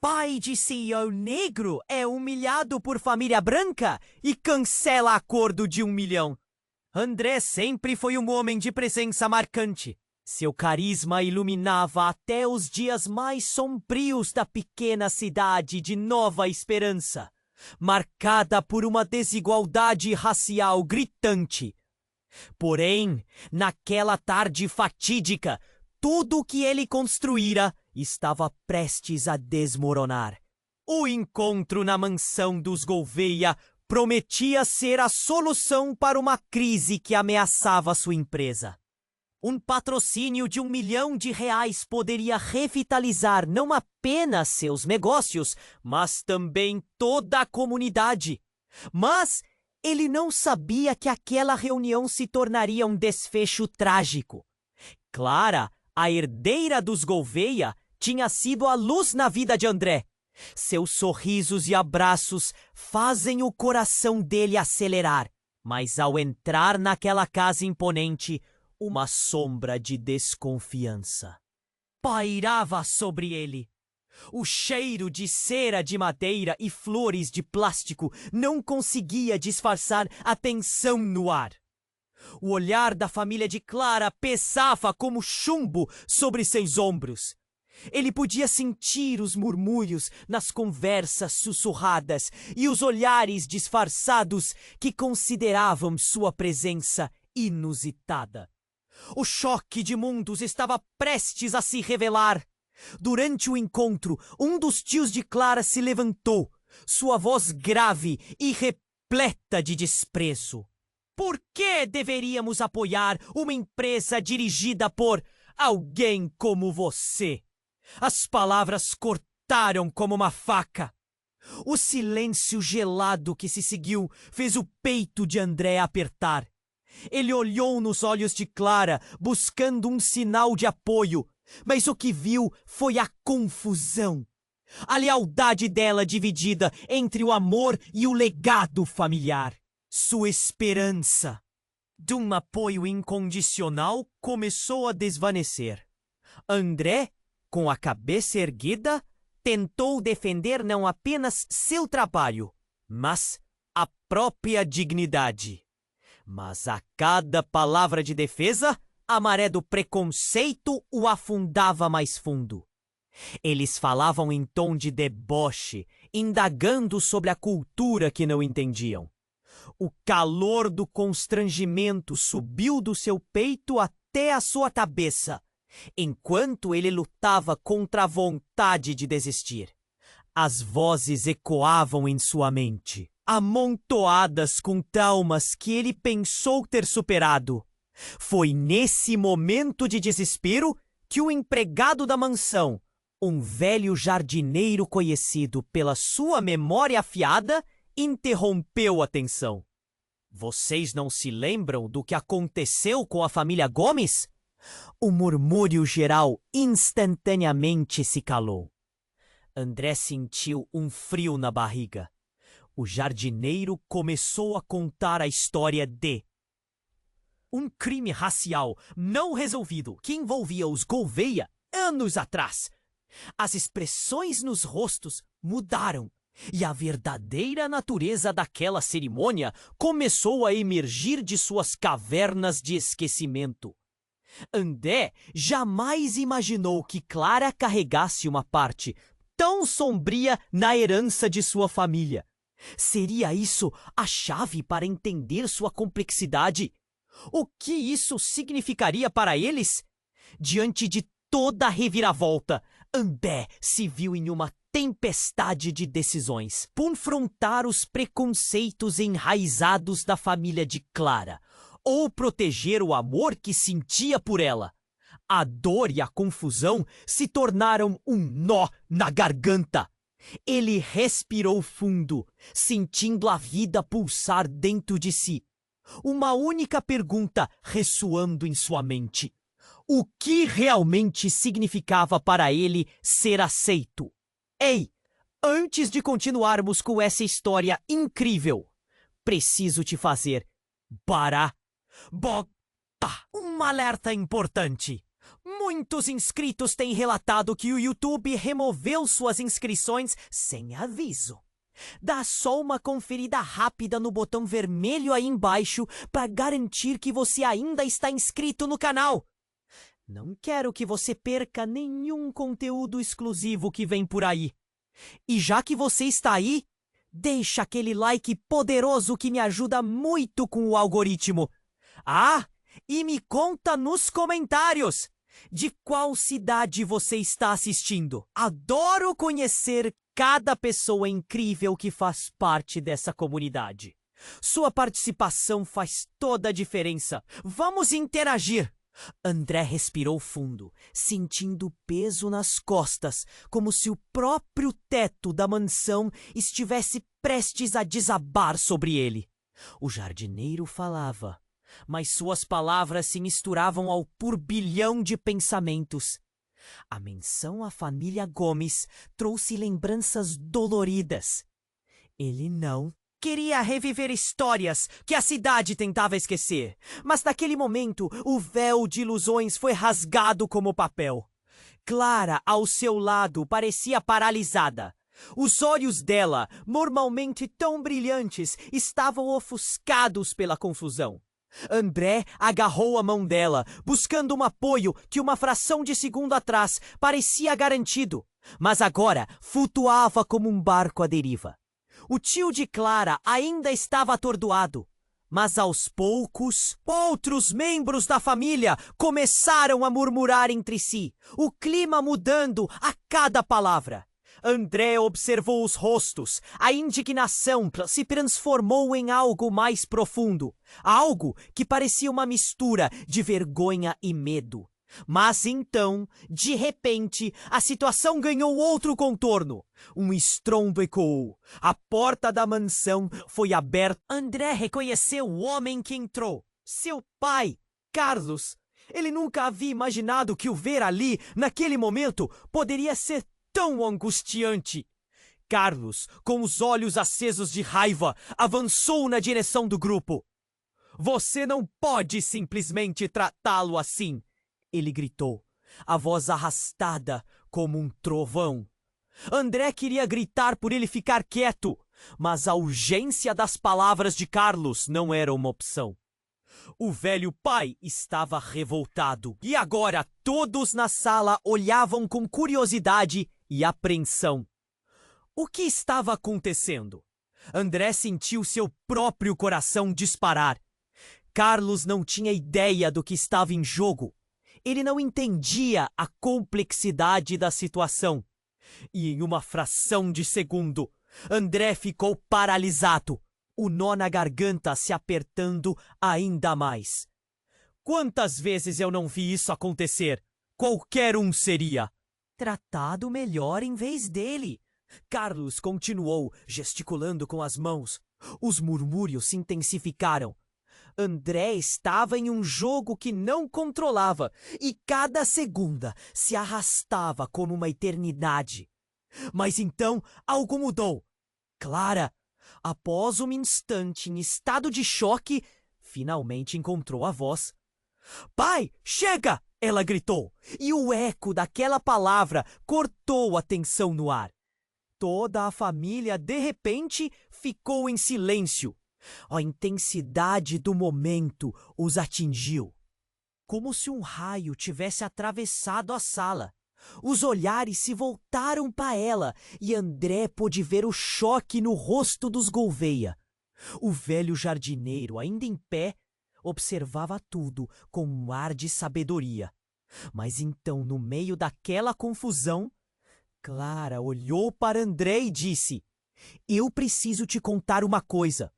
Pai de CEO negro é humilhado por família branca e cancela acordo de 1 milhão. André sempre foi um homem de presença marcante. Seu carisma iluminava até os dias mais sombrios da pequena cidade de Nova Esperança, marcada por uma desigualdade racial gritante. Porém, naquela tarde fatídica, tudo o que ele construíra estava prestes a desmoronar. O encontro na mansão dos Gouveia prometia ser a solução para uma crise que ameaçava sua empresa. Um patrocínio de 1 milhão de reais poderia revitalizar não apenas seus negócios, mas também toda a comunidade. Mas ele não sabia que aquela reunião se tornaria um desfecho trágico. Clara, a herdeira dos Gouveia, tinha sido a luz na vida de André. Seus sorrisos e abraços fazem o coração dele acelerar. Mas ao entrar naquela casa imponente, uma sombra de desconfiança pairava sobre ele. O cheiro de cera de madeira e flores de plástico não conseguia disfarçar a tensão no ar. O olhar da família de Clara pesava como chumbo sobre seus ombros. Ele podia sentir os murmúrios nas conversas sussurradas e os olhares disfarçados que consideravam sua presença inusitada. O choque de mundos estava prestes a se revelar. Durante o encontro, um dos tios de Clara se levantou, sua voz grave e repleta de desprezo. Por que deveríamos apoiar uma empresa dirigida por alguém como você? As palavras cortaram como uma faca. O silêncio gelado que se seguiu fez o peito de André apertar. Ele olhou nos olhos de Clara, buscando um sinal de apoio, mas o que viu foi a confusão. A lealdade dela dividida entre o amor e o legado familiar. Sua esperança de um apoio incondicional começou a desvanecer. André, com a cabeça erguida, tentou defender não apenas seu trabalho, mas a própria dignidade. Mas a cada palavra de defesa, a maré do preconceito o afundava mais fundo. Eles falavam em tom de deboche, indagando sobre a cultura que não entendiam. O calor do constrangimento subiu do seu peito até a sua cabeça, enquanto ele lutava contra a vontade de desistir. As vozes ecoavam em sua mente, amontoadas com traumas que ele pensou ter superado. Foi nesse momento de desespero que o empregado da mansão, um velho jardineiro conhecido pela sua memória afiada, interrompeu a tensão. Vocês não se lembram do que aconteceu com a família Gomes? O murmúrio geral instantaneamente se calou. André sentiu um frio na barriga. O jardineiro começou a contar a história de um crime racial não resolvido que envolvia os Gouveia anos atrás. As expressões nos rostos mudaram e a verdadeira natureza daquela cerimônia começou a emergir de suas cavernas de esquecimento. André jamais imaginou que Clara carregasse uma parte tão sombria na herança de sua família. Seria isso a chave para entender sua complexidade? O que isso significaria para eles? Diante de toda a reviravolta, André se viu em uma tempestade de decisões. Confrontar os preconceitos enraizados da família de Clara, ou proteger o amor que sentia por ela. A dor e a confusão se tornaram um nó na garganta. Ele respirou fundo, sentindo a vida pulsar dentro de si. Uma única pergunta ressoando em sua mente. O que realmente significava para ele ser aceito? Ei, antes de continuarmos com essa história incrível, preciso te fazer um alerta importante. Muitos inscritos têm relatado que o YouTube removeu suas inscrições sem aviso. Dá só uma conferida rápida no botão vermelho aí embaixo para garantir que você ainda está inscrito no canal. Não quero que você perca nenhum conteúdo exclusivo que vem por aí. E já que você está aí, deixa aquele like poderoso que me ajuda muito com o algoritmo. Ah, e me conta nos comentários de qual cidade você está assistindo. Adoro conhecer cada pessoa incrível que faz parte dessa comunidade. Sua participação faz toda a diferença. Vamos interagir! André respirou fundo, sentindo peso nas costas, como se o próprio teto da mansão estivesse prestes a desabar sobre ele. O jardineiro falava, mas suas palavras se misturavam ao turbilhão de pensamentos. A menção à família Gomes trouxe lembranças doloridas. Ele não queria reviver histórias que a cidade tentava esquecer, mas naquele momento o véu de ilusões foi rasgado como papel. Clara, ao seu lado, parecia paralisada. Os olhos dela, normalmente tão brilhantes, estavam ofuscados pela confusão. André agarrou a mão dela, buscando um apoio que uma fração de segundo atrás parecia garantido, mas agora flutuava como um barco à deriva. O tio de Clara ainda estava atordoado, mas aos poucos, outros membros da família começaram a murmurar entre si, o clima mudando a cada palavra. André observou os rostos. A indignação se transformou em algo mais profundo, algo que parecia uma mistura de vergonha e medo. Mas então, de repente, a situação ganhou outro contorno. Um estrondo ecoou. A porta da mansão foi aberta. André reconheceu o homem que entrou. Seu pai, Carlos. Ele nunca havia imaginado que o ver ali, naquele momento, poderia ser tão angustiante. Carlos, com os olhos acesos de raiva, avançou na direção do grupo. Você não pode simplesmente tratá-lo assim, ele gritou, a voz arrastada como um trovão. André queria gritar por ele ficar quieto, mas a urgência das palavras de Carlos não era uma opção. O velho pai estava revoltado e agora todos na sala olhavam com curiosidade e apreensão. O que estava acontecendo? André sentiu seu próprio coração disparar. Carlos não tinha ideia do que estava em jogo. Ele não entendia a complexidade da situação. E em uma fração de segundo, André ficou paralisado, o nó na garganta se apertando ainda mais. Quantas vezes eu não vi isso acontecer? Qualquer um seria tratado melhor em vez dele. Carlos continuou, gesticulando com as mãos. Os murmúrios se intensificaram. André estava em um jogo que não controlava e cada segunda se arrastava como uma eternidade. Mas então algo mudou. Clara, após um instante em estado de choque, finalmente encontrou a voz. Pai, chega! Ela gritou, e o eco daquela palavra cortou a tensão no ar. Toda a família, de repente, ficou em silêncio. A intensidade do momento os atingiu. Como se um raio tivesse atravessado a sala. Os olhares se voltaram para ela e André pôde ver o choque no rosto dos Gouveia. O velho jardineiro, ainda em pé, observava tudo com um ar de sabedoria. Mas então, no meio daquela confusão, Clara olhou para André e disse: Eu preciso te contar uma coisa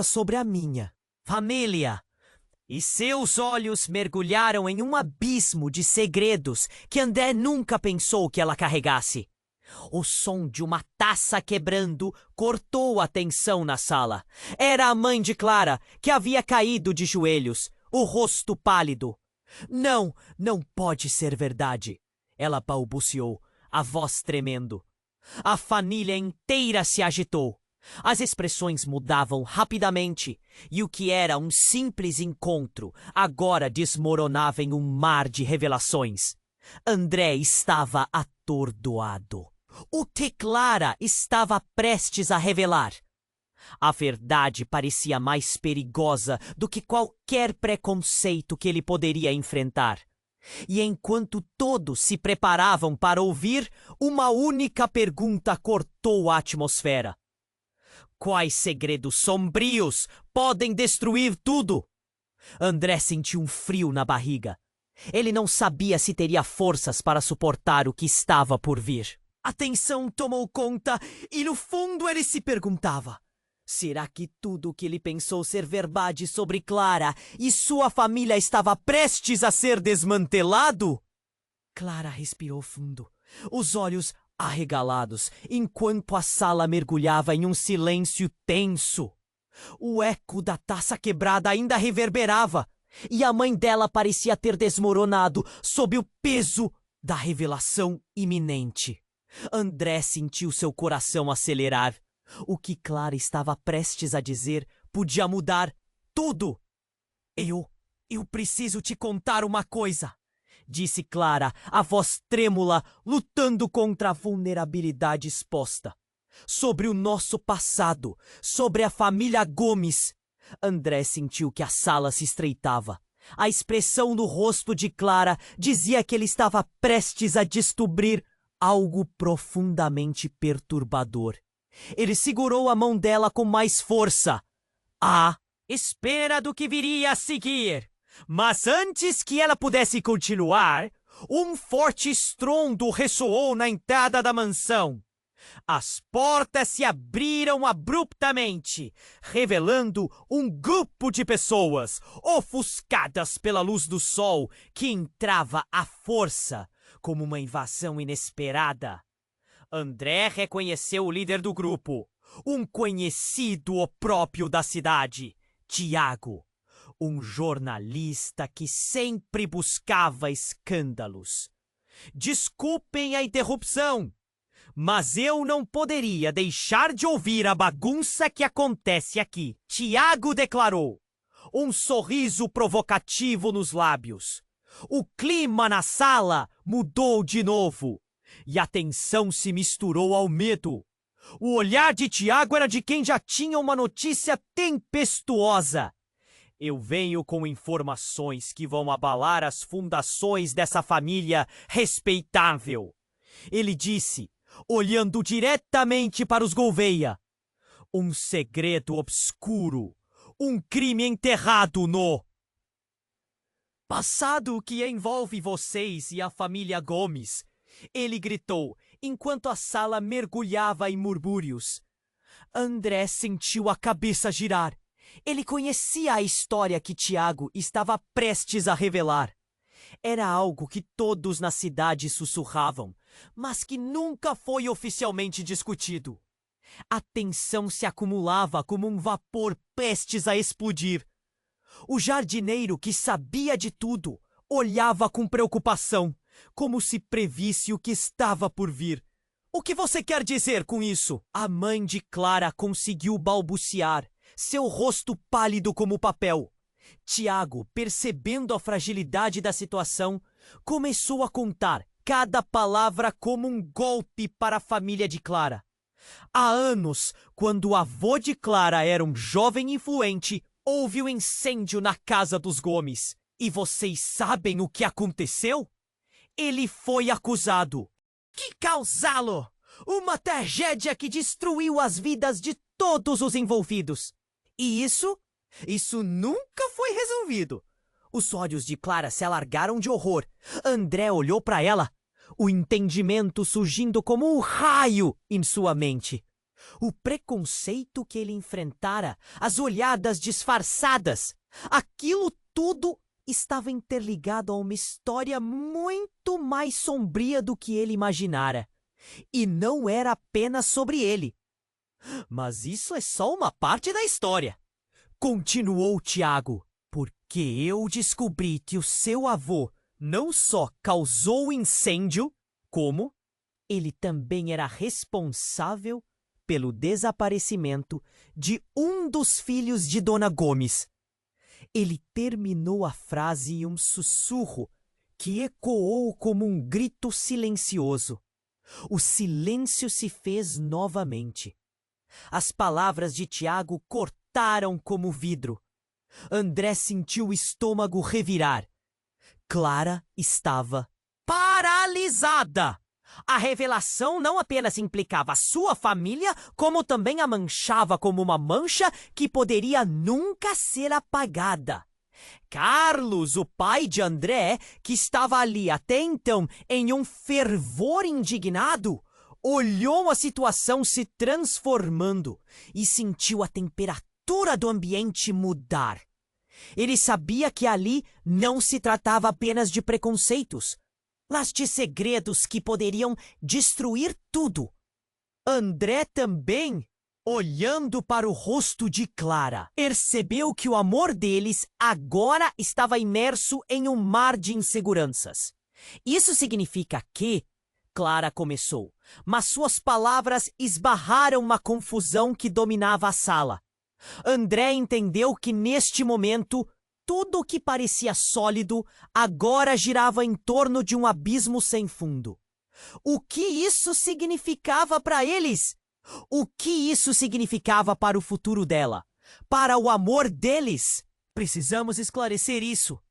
sobre a minha família. E seus olhos mergulharam em um abismo de segredos que André nunca pensou que ela carregasse. O som de uma taça quebrando cortou a tensão na sala. Era a mãe de Clara, que havia caído de joelhos, o rosto pálido. Não, não pode ser verdade, ela balbuciou, a voz tremendo. A família inteira se agitou. As expressões mudavam rapidamente, e o que era um simples encontro agora desmoronava em um mar de revelações. André estava atordoado. O que Clara estava prestes a revelar. A verdade parecia mais perigosa do que qualquer preconceito que ele poderia enfrentar. E enquanto todos se preparavam para ouvir, uma única pergunta cortou a atmosfera. Quais segredos sombrios podem destruir tudo? André sentiu um frio na barriga. Ele não sabia se teria forças para suportar o que estava por vir. A tensão tomou conta e no fundo ele se perguntava: será que tudo o que ele pensou ser verdade sobre Clara e sua família estava prestes a ser desmantelado? Clara respirou fundo, os olhos arregalados, enquanto a sala mergulhava em um silêncio tenso. O eco da taça quebrada ainda reverberava, e a mãe dela parecia ter desmoronado sob o peso da revelação iminente. André sentiu seu coração acelerar. O que Clara estava prestes a dizer podia mudar tudo. Eu preciso te contar uma coisa, disse Clara, a voz trêmula, lutando contra a vulnerabilidade exposta. Sobre o nosso passado, sobre a família Gomes. André sentiu que a sala se estreitava. A expressão no rosto de Clara dizia que ele estava prestes a descobrir algo profundamente perturbador. Ele segurou a mão dela com mais força. À espera do que viria a seguir. Mas antes que ela pudesse continuar, um forte estrondo ressoou na entrada da mansão. As portas se abriram abruptamente, revelando um grupo de pessoas, ofuscadas pela luz do sol, que entrava à força, como uma invasão inesperada. André reconheceu o líder do grupo, um conhecido opróprio da cidade, Tiago, um jornalista que sempre buscava escândalos. Desculpem a interrupção, mas eu não poderia deixar de ouvir a bagunça que acontece aqui. Tiago declarou, um sorriso provocativo nos lábios. O clima na sala mudou de novo, e a tensão se misturou ao medo. O olhar de Tiago era de quem já tinha uma notícia tempestuosa. Eu venho com informações que vão abalar as fundações dessa família respeitável. Ele disse, olhando diretamente para os Gouveia. Um segredo obscuro, um crime enterrado no passado que envolve vocês e a família Gomes. Ele gritou, enquanto a sala mergulhava em murmúrios. André sentiu a cabeça girar. Ele conhecia a história que Tiago estava prestes a revelar. Era algo que todos na cidade sussurravam, mas que nunca foi oficialmente discutido. A tensão se acumulava como um vapor prestes a explodir. O jardineiro, que sabia de tudo, olhava com preocupação, como se previsse o que estava por vir. O que você quer dizer com isso? A mãe de Clara conseguiu balbuciar, seu rosto pálido como papel. Tiago, percebendo a fragilidade da situação, começou a contar cada palavra como um golpe para a família de Clara. Há anos, quando o avô de Clara era um jovem influente, houve um incêndio na casa dos Gomes. E vocês sabem o que aconteceu? Ele foi acusado. Que causá-lo! Uma tragédia que destruiu as vidas de todos os envolvidos. E isso nunca foi resolvido. Os olhos de Clara se alargaram de horror. André olhou para ela, o entendimento surgindo como um raio em sua mente. O preconceito que ele enfrentara, as olhadas disfarçadas, aquilo tudo estava interligado a uma história muito mais sombria do que ele imaginara. E não era apenas sobre ele. Mas isso é só uma parte da história, continuou Tiago, porque eu descobri que o seu avô não só causou o incêndio, como ele também era responsável pelo desaparecimento de um dos filhos de Dona Gomes. Ele terminou a frase em um sussurro que ecoou como um grito silencioso. O silêncio se fez novamente. As palavras de Tiago cortaram como vidro. André sentiu o estômago revirar. Clara estava paralisada. A revelação não apenas implicava a sua família, como também a manchava como uma mancha que poderia nunca ser apagada. Carlos, o pai de André, que estava ali até então em um fervor indignado, olhou a situação se transformando e sentiu a temperatura do ambiente mudar. Ele sabia que ali não se tratava apenas de preconceitos, mas de segredos que poderiam destruir tudo. André também, olhando para o rosto de Clara, percebeu que o amor deles agora estava imerso em um mar de inseguranças. Isso significa que... Clara começou, mas suas palavras esbarraram uma confusão que dominava a sala. André entendeu que neste momento tudo o que parecia sólido agora girava em torno de um abismo sem fundo. O que isso significava para eles? O que isso significava para o futuro dela? Para o amor deles? Precisamos esclarecer isso,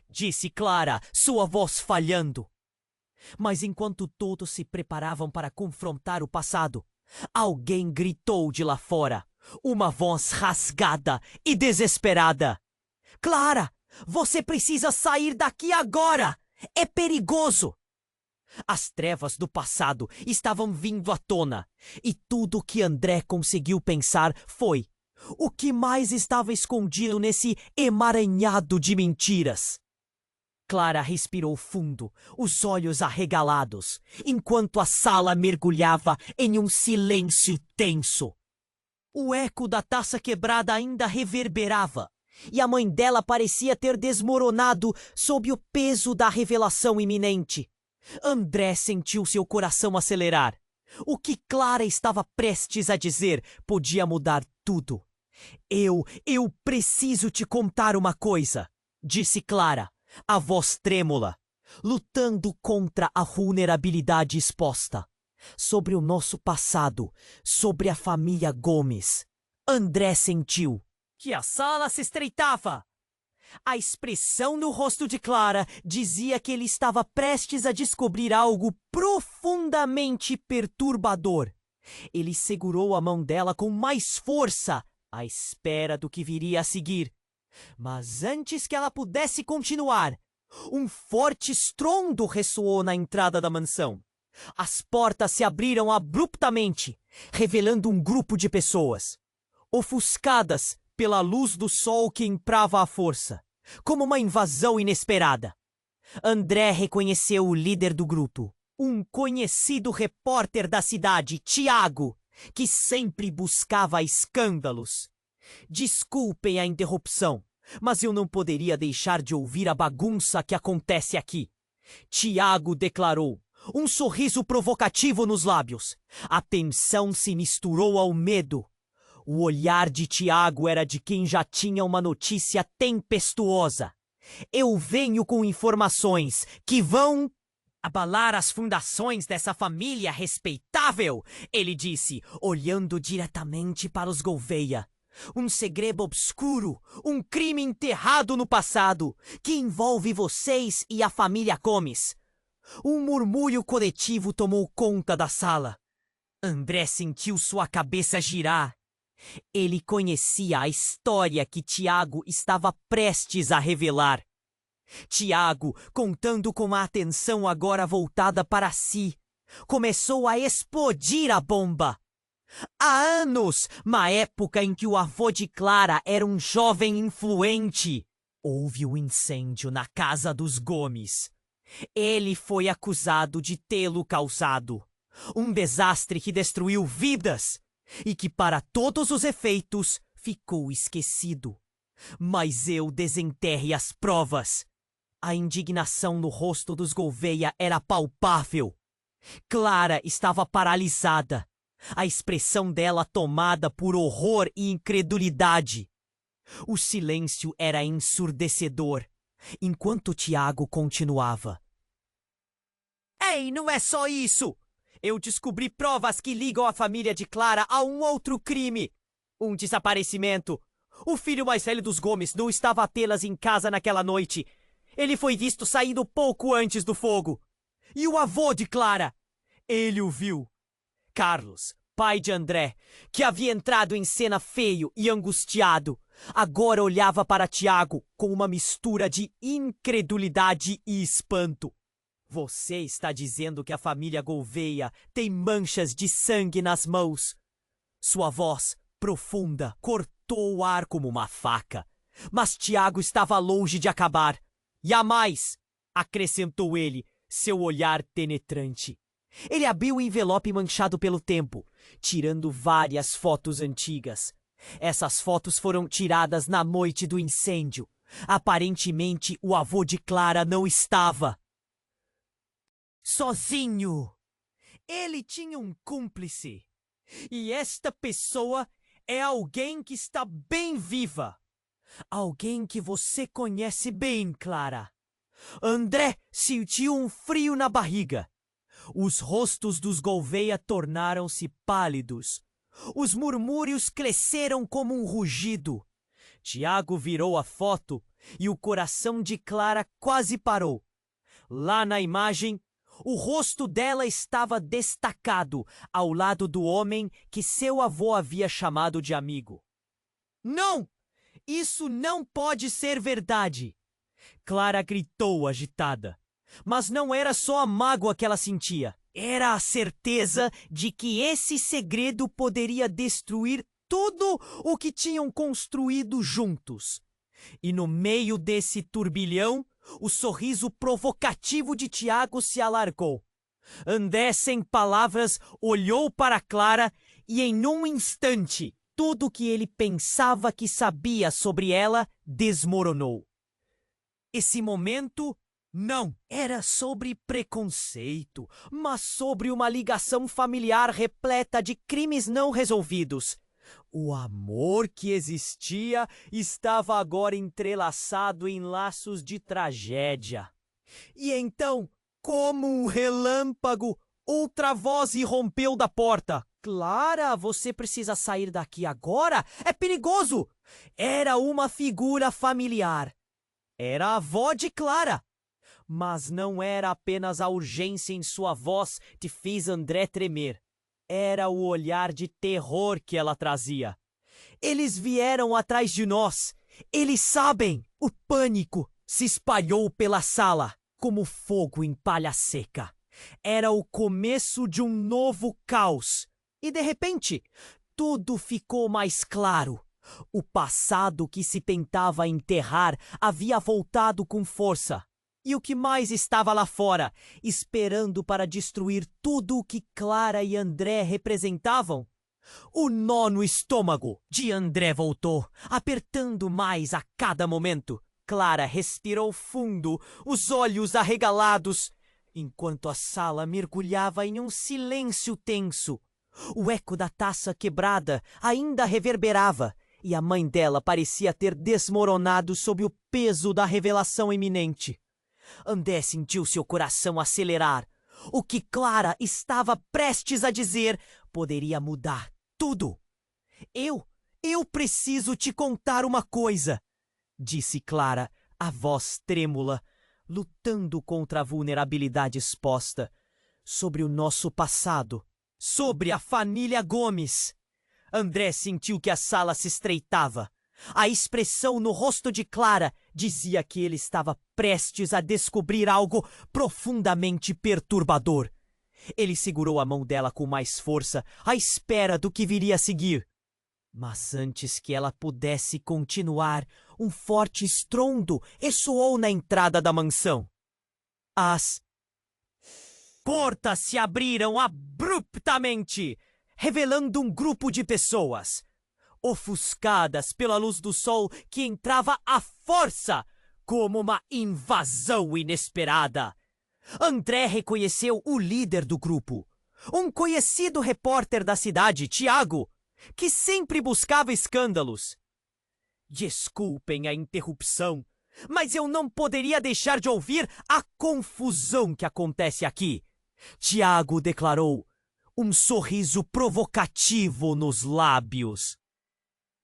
disse Clara, sua voz falhando. Mas enquanto todos se preparavam para confrontar o passado, alguém gritou de lá fora, uma voz rasgada e desesperada. Clara, você precisa sair daqui agora! É perigoso! As trevas do passado estavam vindo à tona, e tudo o que André conseguiu pensar foi: o que mais estava escondido nesse emaranhado de mentiras? Clara respirou fundo, os olhos arregalados, enquanto a sala mergulhava em um silêncio tenso. O eco da taça quebrada ainda reverberava, e a mãe dela parecia ter desmoronado sob o peso da revelação iminente. André sentiu seu coração acelerar. O que Clara estava prestes a dizer podia mudar tudo. Eu preciso te contar uma coisa, disse Clara, a voz trêmula, lutando contra a vulnerabilidade exposta. Sobre o nosso passado, sobre a família Gomes. André sentiu que a sala se estreitava. A expressão no rosto de Clara dizia que ele estava prestes a descobrir algo profundamente perturbador. Ele segurou a mão dela com mais força, à espera do que viria a seguir. Mas antes que ela pudesse continuar, um forte estrondo ressoou na entrada da mansão. As portas se abriram abruptamente, revelando um grupo de pessoas, ofuscadas pela luz do sol que entrava à força, como uma invasão inesperada. André reconheceu o líder do grupo, um conhecido repórter da cidade, Tiago, que sempre buscava escândalos. Desculpem a interrupção, mas eu não poderia deixar de ouvir a bagunça que acontece aqui. Tiago declarou, um sorriso provocativo nos lábios. A tensão se misturou ao medo. O olhar de Tiago era de quem já tinha uma notícia tempestuosa. Eu venho com informações que vão abalar as fundações dessa família respeitável, ele disse, olhando diretamente para os Gouveia. Um segredo obscuro, um crime enterrado no passado, que envolve vocês e a família Gomes. Um murmúrio coletivo tomou conta da sala. André sentiu sua cabeça girar. Ele conhecia a história que Tiago estava prestes a revelar. Tiago, contando com a atenção agora voltada para si, começou a explodir a bomba. Há anos, na época em que o avô de Clara era um jovem influente, houve um incêndio na casa dos Gomes. Ele foi acusado de tê-lo causado. Um desastre que destruiu vidas e que, para todos os efeitos, ficou esquecido. Mas eu desenterrei as provas. A indignação no rosto dos Gouveia era palpável. Clara estava paralisada. a expressão dela tomada por horror e incredulidade. O silêncio era ensurdecedor, enquanto Tiago continuava. Ei, não é só isso! Eu descobri provas que ligam a família de Clara a um outro crime. Um desaparecimento. O filho mais velho dos Gomes não estava a tê-las em casa naquela noite. Ele foi visto saindo pouco antes do fogo. E o avô de Clara? Ele o viu. Carlos, pai de André, que havia entrado em cena feio e angustiado, agora olhava para Tiago com uma mistura de incredulidade e espanto. Você está dizendo que a família Gouveia tem manchas de sangue nas mãos? Sua voz, profunda, cortou o ar como uma faca. Mas Tiago estava longe de acabar. E há mais, acrescentou ele, seu olhar penetrante. Ele abriu o envelope manchado pelo tempo, tirando várias fotos antigas. Essas fotos foram tiradas na noite do incêndio. Aparentemente, o avô de Clara não estava sozinho. Ele tinha um cúmplice. E esta pessoa é alguém que está bem viva. Alguém que você conhece bem, Clara. André sentiu um frio na barriga. Os rostos dos Gouveia tornaram-se pálidos. Os murmúrios cresceram como um rugido. Tiago virou a foto e o coração de Clara quase parou. Lá na imagem, o rosto dela estava destacado ao lado do homem que seu avô havia chamado de amigo. Não! Isso não pode ser verdade! Clara gritou agitada. Mas não era só a mágoa que ela sentia. Era a certeza de que esse segredo poderia destruir tudo o que tinham construído juntos. E no meio desse turbilhão, o sorriso provocativo de Tiago se alargou. André, sem palavras, olhou para Clara e, em um instante, tudo o que ele pensava que sabia sobre ela desmoronou. Esse momento não era sobre preconceito, mas sobre uma ligação familiar repleta de crimes não resolvidos. O amor que existia estava agora entrelaçado em laços de tragédia. E então, como um relâmpago, outra voz irrompeu da porta. Clara, você precisa sair daqui agora? É perigoso! Era uma figura familiar. Era a avó de Clara. Mas não era apenas a urgência em sua voz que fez André tremer. Era o olhar de terror que ela trazia. Eles vieram atrás de nós. Eles sabem. O pânico se espalhou pela sala como fogo em palha seca. Era o começo de um novo caos. E de repente, tudo ficou mais claro. O passado que se tentava enterrar havia voltado com força. E o que mais estava lá fora, esperando para destruir tudo o que Clara e André representavam? O nó no estômago de André voltou, apertando mais a cada momento. Clara respirou fundo, os olhos arregalados, enquanto a sala mergulhava em um silêncio tenso. O eco da taça quebrada ainda reverberava, e a mãe dela parecia ter desmoronado sob o peso da revelação iminente. André sentiu seu coração acelerar. O que Clara estava prestes a dizer poderia mudar tudo. Eu preciso te contar uma coisa, disse Clara, a voz trêmula, lutando contra a vulnerabilidade exposta, sobre o nosso passado, sobre a família Gomes. André sentiu que a sala se estreitava. A expressão no rosto de Clara dizia que ele estava prestes a descobrir algo profundamente perturbador. Ele segurou a mão dela com mais força, à espera do que viria a seguir. Mas antes que ela pudesse continuar, um forte estrondo ressoou na entrada da mansão. As portas se abriram abruptamente, revelando um grupo de pessoas, ofuscadas pela luz do sol que entrava à força, como uma invasão inesperada. André reconheceu o líder do grupo, um conhecido repórter da cidade, Tiago, que sempre buscava escândalos. Desculpem a interrupção, mas eu não poderia deixar de ouvir a confusão que acontece aqui. Tiago declarou, um sorriso provocativo nos lábios.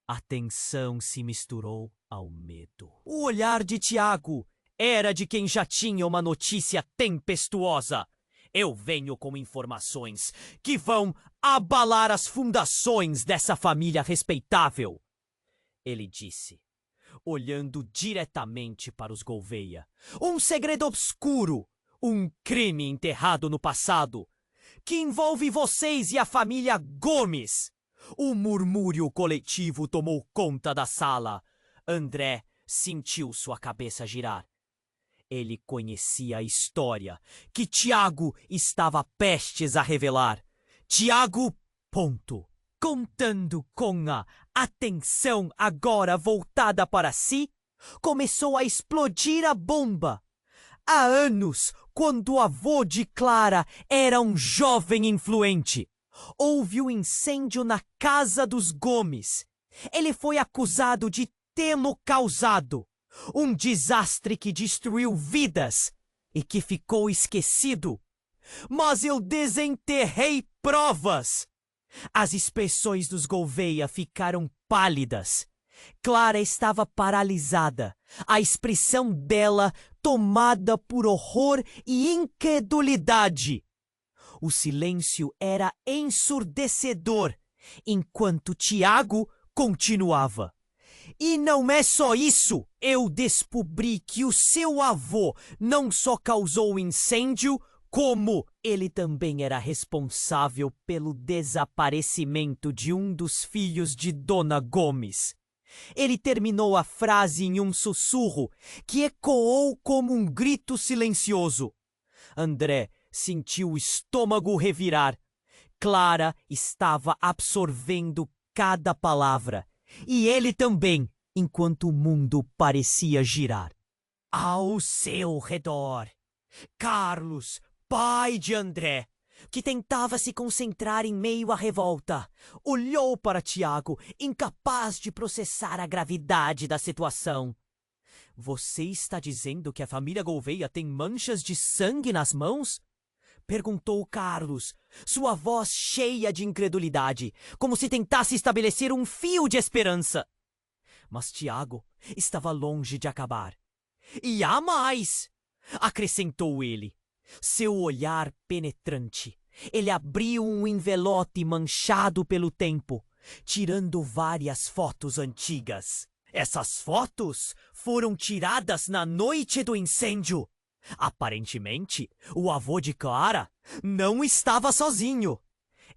A tensão se misturou ao medo. O olhar de Tiago era de quem já tinha uma notícia tempestuosa. Eu venho com informações que vão abalar as fundações dessa família respeitável, ele disse, olhando diretamente para os Gouveia. Um segredo obscuro, um crime enterrado no passado, que envolve vocês e a família Gomes. O murmúrio coletivo tomou conta da sala. André sentiu sua cabeça girar. Ele conhecia a história que Tiago estava prestes a revelar. Tiago, contando com a atenção agora voltada para si, começou a explodir a bomba. Há anos, quando o avô de Clara era um jovem influente, houve um incêndio na casa dos Gomes. Ele foi acusado de tê-lo causado. Um desastre que destruiu vidas e que ficou esquecido. Mas eu desenterrei provas. As expressões dos Gouveia ficaram pálidas. Clara estava paralisada, a expressão dela tomada por horror e incredulidade. O silêncio era ensurdecedor, enquanto Tiago continuava. E não é só isso. Eu descobri que o seu avô não só causou o incêndio, como ele também era responsável pelo desaparecimento de um dos filhos de Dona Gomes. Ele terminou a frase em um sussurro que ecoou como um grito silencioso. André sentiu o estômago revirar. Clara estava absorvendo cada palavra. E ele também, enquanto o mundo parecia girar. Ao seu redor, Carlos, pai de André, que tentava se concentrar em meio à revolta, olhou para Tiago, incapaz de processar a gravidade da situação. Você está dizendo que a família Gouveia tem manchas de sangue nas mãos? Perguntou Carlos, sua voz cheia de incredulidade, como se tentasse estabelecer um fio de esperança. Mas Tiago estava longe de acabar. E há mais! Acrescentou ele, seu olhar penetrante. Ele abriu um envelope manchado pelo tempo, tirando várias fotos antigas. Essas fotos foram tiradas na noite do incêndio. Aparentemente, o avô de Clara não estava sozinho.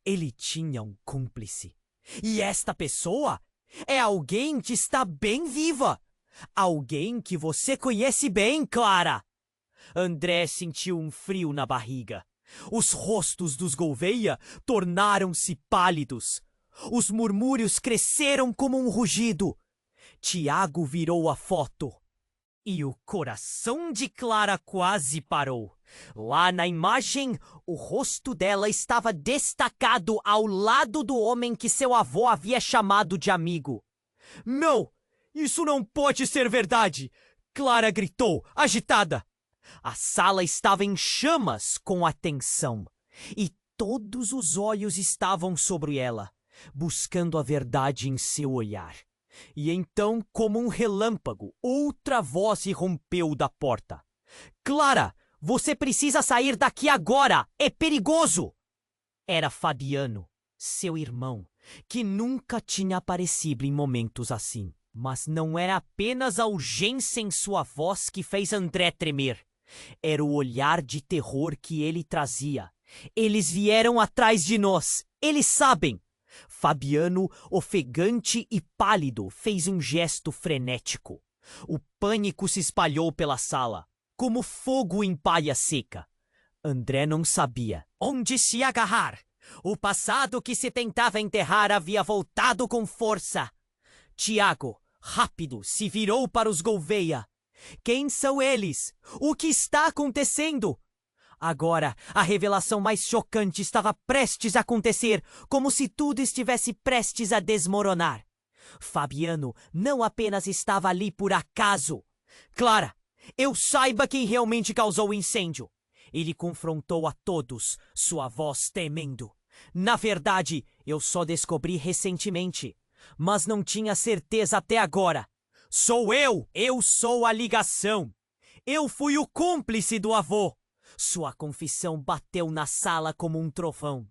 Ele tinha um cúmplice. E esta pessoa é alguém que está bem viva. Alguém que você conhece bem, Clara. André sentiu um frio na barriga. Os rostos dos Gouveia tornaram-se pálidos. Os murmúrios cresceram como um rugido. Tiago virou a foto. E o coração de Clara quase parou. Lá na imagem, o rosto dela estava destacado ao lado do homem que seu avô havia chamado de amigo. Não! Isso não pode ser verdade! Clara gritou, agitada. A sala estava em chamas com a tensão. E todos os olhos estavam sobre ela, buscando a verdade em seu olhar. E então, como um relâmpago, outra voz irrompeu da porta. Clara, você precisa sair daqui agora! É perigoso! Era Fabiano, seu irmão, que nunca tinha aparecido em momentos assim. Mas não era apenas a urgência em sua voz que fez André tremer. Era o olhar de terror que ele trazia. Eles vieram atrás de nós. Eles sabem. Fabiano, ofegante e pálido, fez um gesto frenético. O pânico se espalhou pela sala, como fogo em palha seca. André não sabia onde se agarrar. O passado que se tentava enterrar havia voltado com força. Tiago, rápido, se virou para os Gouveia. Quem são eles? O que está acontecendo? Agora, a revelação mais chocante estava prestes a acontecer, como se tudo estivesse prestes a desmoronar. Fabiano não apenas estava ali por acaso. Clara, eu saiba quem realmente causou o incêndio. Ele confrontou a todos, sua voz temendo. Na verdade, eu só descobri recentemente, mas não tinha certeza até agora. Sou eu! Eu sou a ligação! Eu fui o cúmplice do avô! Sua confissão bateu na sala como um trovão.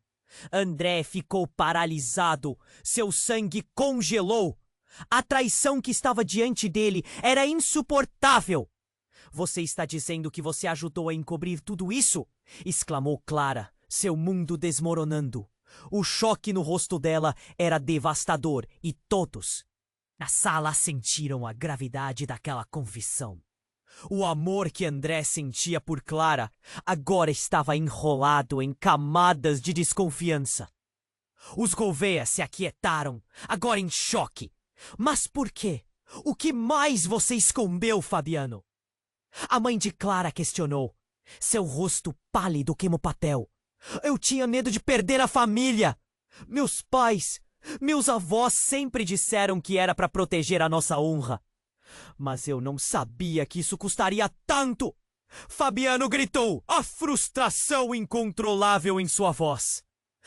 André ficou paralisado, seu sangue congelou. A traição que estava diante dele era insuportável. Você está dizendo que você ajudou a encobrir tudo isso? Exclamou Clara, seu mundo desmoronando. O choque no rosto dela era devastador e todos na sala sentiram a gravidade daquela confissão. O amor que André sentia por Clara agora estava enrolado em camadas de desconfiança. Os Gouveia se aquietaram, agora em choque. Mas por quê? O que mais você escondeu, Fabiano? A mãe de Clara questionou, seu rosto pálido como papel. Eu tinha medo de perder a família. Meus pais, meus avós sempre disseram que era para proteger a nossa honra. Mas eu não sabia que isso custaria tanto. Fabiano gritou, a frustração incontrolável em sua voz.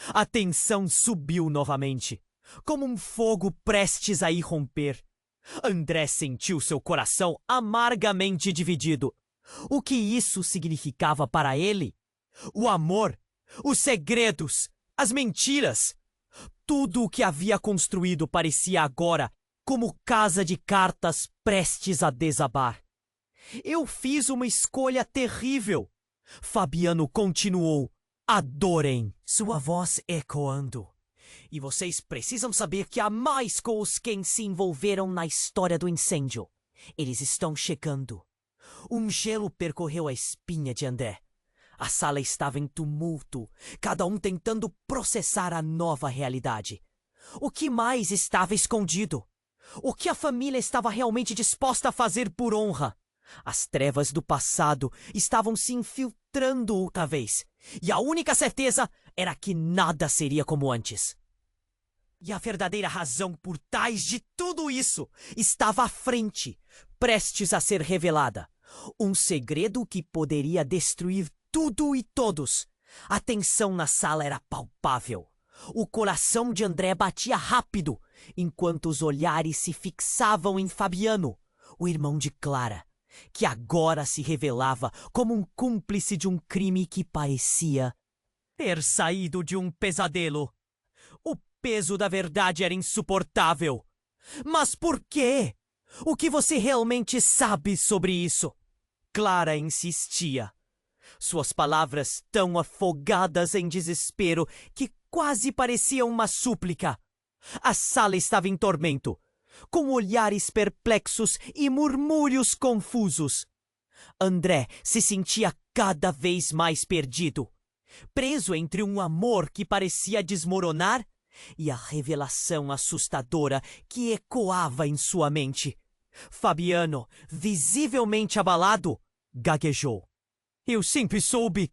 A tensão subiu novamente, como um fogo prestes a irromper. André sentiu seu coração amargamente dividido. O que isso significava para ele? O amor, os segredos, as mentiras. Tudo o que havia construído parecia agora como casa de cartas prestes a desabar. Eu fiz uma escolha terrível. Fabiano continuou, a dor em sua voz ecoando. E vocês precisam saber que há mais com quem se envolveram na história do incêndio. Eles estão chegando. Um gelo percorreu a espinha de André. A sala estava em tumulto, cada um tentando processar a nova realidade. O que mais estava escondido? O que a família estava realmente disposta a fazer por honra? As trevas do passado estavam se infiltrando outra vez, e a única certeza era que nada seria como antes. E a verdadeira razão por trás de tudo isso estava à frente, prestes a ser revelada. Um segredo que poderia destruir tudo e todos. A tensão na sala era palpável. O coração de André batia rápido, enquanto os olhares se fixavam em Fabiano, o irmão de Clara, que agora se revelava como um cúmplice de um crime que parecia ter saído de um pesadelo. O peso da verdade era insuportável. Mas por quê? O que você realmente sabe sobre isso? Clara insistia. Suas palavras tão afogadas em desespero que quase pareciam uma súplica. A sala estava em tormento, com olhares perplexos e murmúrios confusos. André se sentia cada vez mais perdido, preso entre um amor que parecia desmoronar e a revelação assustadora que ecoava em sua mente. Fabiano, visivelmente abalado, gaguejou. Eu sempre soube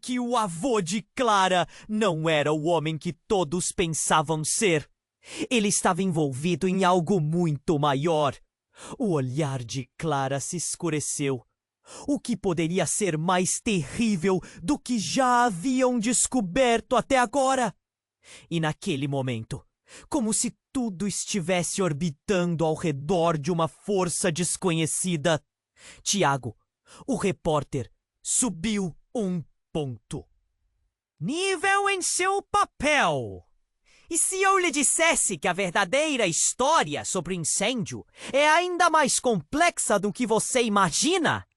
que o avô de Clara não era o homem que todos pensavam ser. Ele estava envolvido em algo muito maior. O olhar de Clara se escureceu. O que poderia ser mais terrível do que já haviam descoberto até agora? E naquele momento, como se tudo estivesse orbitando ao redor de uma força desconhecida, Tiago, o repórter, subiu um ponto. Nível em seu papel. E se eu lhe dissesse que a verdadeira história sobre o incêndio é ainda mais complexa do que você imagina?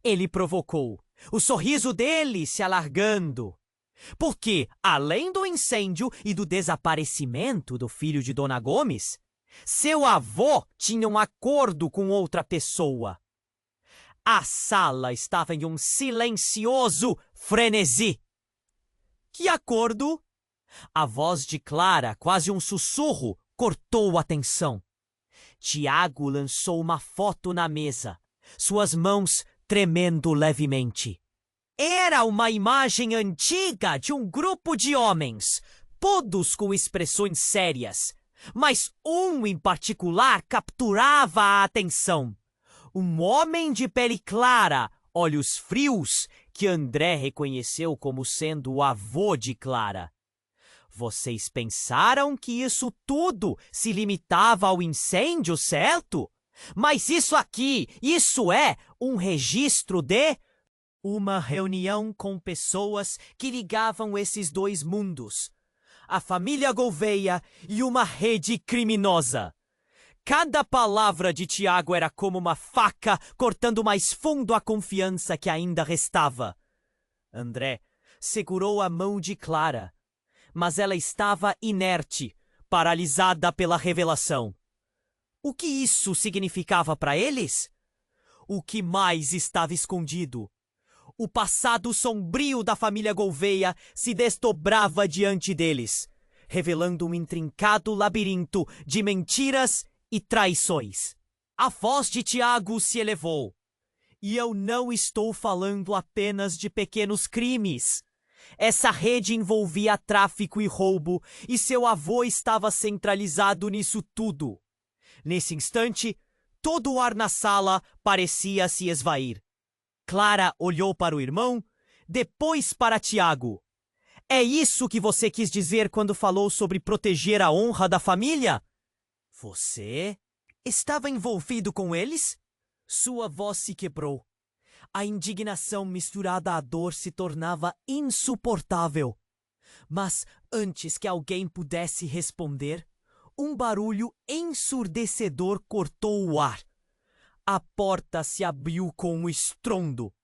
Ele provocou, o sorriso dele se alargando. Porque, além do incêndio e do desaparecimento do filho de Dona Gomes, seu avô tinha um acordo com outra pessoa. A sala estava em um silencioso frenesi. Que acordo? A voz de Clara, quase um sussurro, cortou a tensão. Tiago lançou uma foto na mesa, suas mãos tremendo levemente. Era uma imagem antiga de um grupo de homens, todos com expressões sérias, mas um em particular capturava a atenção. Um homem de pele clara, olhos frios, que André reconheceu como sendo o avô de Clara. Vocês pensaram que isso tudo se limitava ao incêndio, certo? Mas isso é um registro de uma reunião com pessoas que ligavam esses dois mundos, a família Gouveia e uma rede criminosa. Cada palavra de Tiago era como uma faca cortando mais fundo a confiança que ainda restava. André segurou a mão de Clara, mas ela estava inerte, paralisada pela revelação. O que isso significava para eles? O que mais estava escondido? O passado sombrio da família Gouveia se desdobrava diante deles, revelando um intrincado labirinto de mentiras e traições. A voz de Tiago se elevou. E eu não estou falando apenas de pequenos crimes. Essa rede envolvia tráfico e roubo, e seu avô estava centralizado nisso tudo. Nesse instante, todo o ar na sala parecia se esvair. Clara olhou para o irmão, depois para Tiago. É isso que você quis dizer quando falou sobre proteger a honra da família? Você estava envolvido com eles? Sua voz se quebrou. A indignação misturada à dor se tornava insuportável. Mas antes que alguém pudesse responder, um barulho ensurdecedor cortou o ar. A porta se abriu com um estrondo.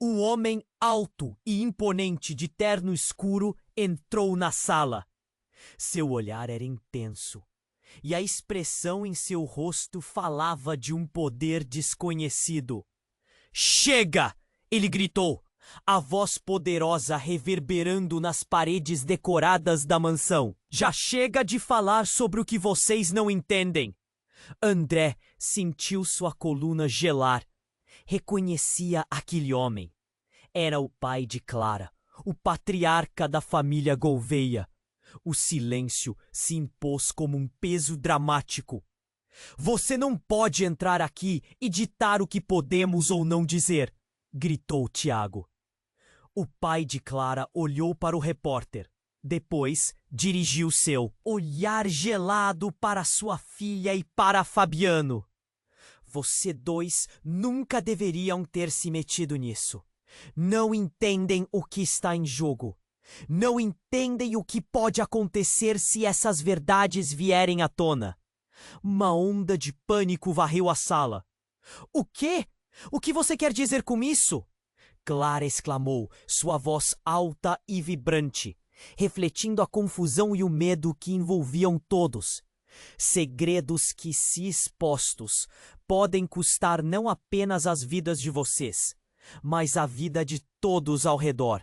Um homem alto e imponente de terno escuro entrou na sala. Seu olhar era intenso, e a expressão em seu rosto falava de um poder desconhecido. "Chega!" ele gritou, a voz poderosa reverberando nas paredes decoradas da mansão. "Já chega de falar sobre o que vocês não entendem." André sentiu sua coluna gelar. Reconhecia aquele homem. Era o pai de Clara, o patriarca da família Gouveia. O silêncio se impôs como um peso dramático. "Você não pode entrar aqui e ditar o que podemos ou não dizer", gritou Tiago. O pai de Clara olhou para o repórter. Depois, dirigiu seu olhar gelado para sua filha e para Fabiano. "Você dois nunca deveriam ter se metido nisso. Não entendem o que está em jogo. Não entendem o que pode acontecer se essas verdades vierem à tona." Uma onda de pânico varreu a sala. "O quê? O que você quer dizer com isso?" Clara exclamou, sua voz alta e vibrante, refletindo a confusão e o medo que envolviam todos. "Segredos que, se expostos, podem custar não apenas as vidas de vocês, mas a vida de todos ao redor",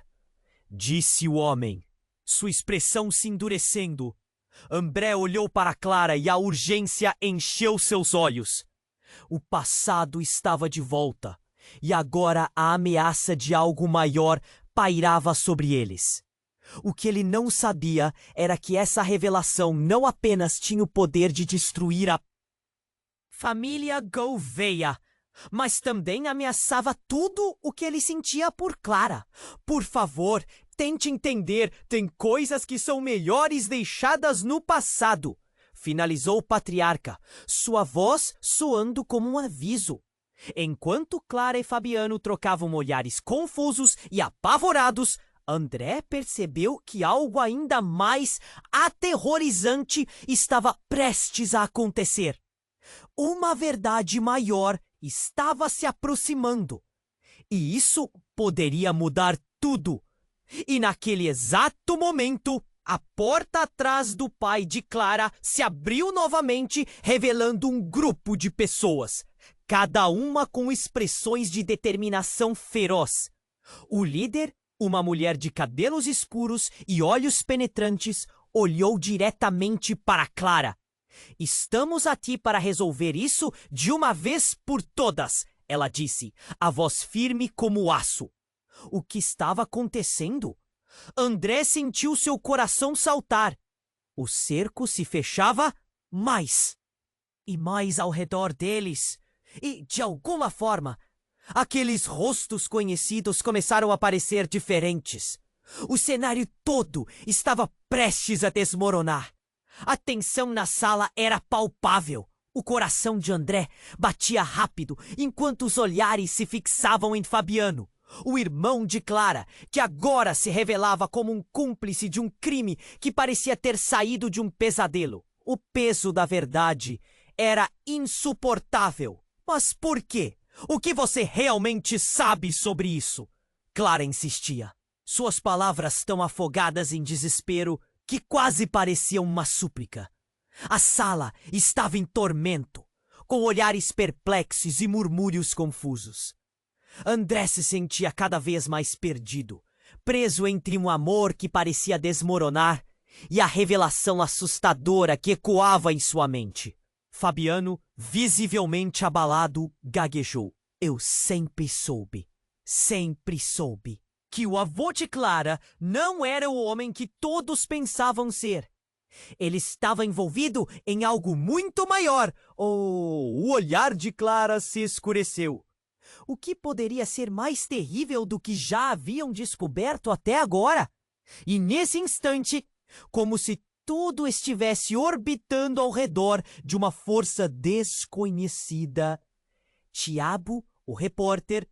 disse o homem, sua expressão se endurecendo. André olhou para Clara e a urgência encheu seus olhos. O passado estava de volta, e agora a ameaça de algo maior pairava sobre eles. O que ele não sabia era que essa revelação não apenas tinha o poder de destruir a família Gouveia, mas também ameaçava tudo o que ele sentia por Clara. "Por favor, tente entender, tem coisas que são melhores deixadas no passado", finalizou o patriarca, sua voz soando como um aviso. Enquanto Clara e Fabiano trocavam olhares confusos e apavorados, André percebeu que algo ainda mais aterrorizante estava prestes a acontecer. Uma verdade maior estava se aproximando. E isso poderia mudar tudo. E naquele exato momento, a porta atrás do pai de Clara se abriu novamente, revelando um grupo de pessoas, cada uma com expressões de determinação feroz. O líder, uma mulher de cabelos escuros e olhos penetrantes, olhou diretamente para Clara. "Estamos aqui para resolver isso de uma vez por todas", ela disse, a voz firme como aço. O que estava acontecendo? André sentiu seu coração saltar. O cerco se fechava mais e mais ao redor deles. E, de alguma forma, aqueles rostos conhecidos começaram a parecer diferentes. O cenário todo estava prestes a desmoronar. A tensão na sala era palpável. O coração de André batia rápido enquanto os olhares se fixavam em Fabiano, o irmão de Clara, que agora se revelava como um cúmplice de um crime que parecia ter saído de um pesadelo. O peso da verdade era insuportável. Mas por quê? O que você realmente sabe sobre isso? Clara insistia. Suas palavras tão afogadas em desespero que quase pareciam uma súplica. A sala estava em tormento, com olhares perplexos e murmúrios confusos. André se sentia cada vez mais perdido, preso entre um amor que parecia desmoronar e a revelação assustadora que ecoava em sua mente. Fabiano, visivelmente abalado, gaguejou. Eu sempre soube que o avô de Clara não era o homem que todos pensavam ser. Ele estava envolvido em algo muito maior. O olhar de Clara se escureceu. O que poderia ser mais terrível do que já haviam descoberto até agora? E nesse instante, como se tudo estivesse orbitando ao redor de uma força desconhecida, Tiago, o repórter,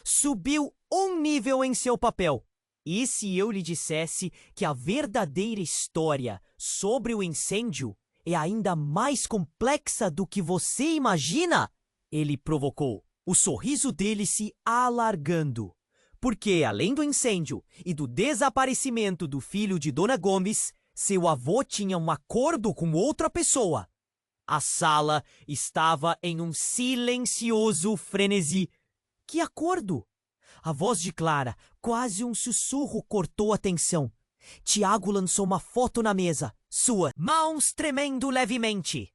subiu um nível em seu papel. E se eu lhe dissesse que a verdadeira história sobre o incêndio é ainda mais complexa do que você imagina? Ele provocou, o sorriso dele se alargando. Porque, além do incêndio e do desaparecimento do filho de Dona Gomes, seu avô tinha um acordo com outra pessoa. A sala estava em um silencioso frenesi. Que acordo? A voz de Clara, quase um sussurro, cortou a tensão. Tiago lançou uma foto na mesa, suas mãos tremendo levemente.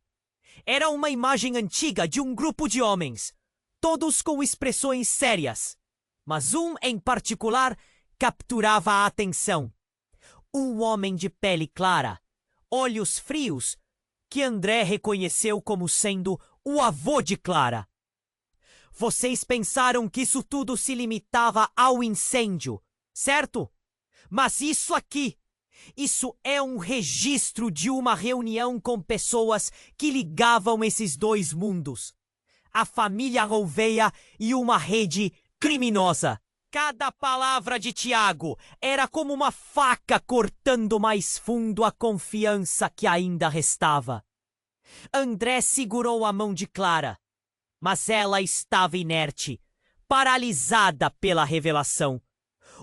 Era uma imagem antiga de um grupo de homens, todos com expressões sérias. Mas um em particular capturava a atenção. Um homem de pele clara, olhos frios, que André reconheceu como sendo o avô de Clara. Vocês pensaram que isso tudo se limitava ao incêndio, certo? Mas isso é um registro de uma reunião com pessoas que ligavam esses dois mundos. A família Gouveia e uma rede criminosa. Cada palavra de Tiago era como uma faca cortando mais fundo a confiança que ainda restava. André segurou a mão de Clara, mas ela estava inerte, paralisada pela revelação.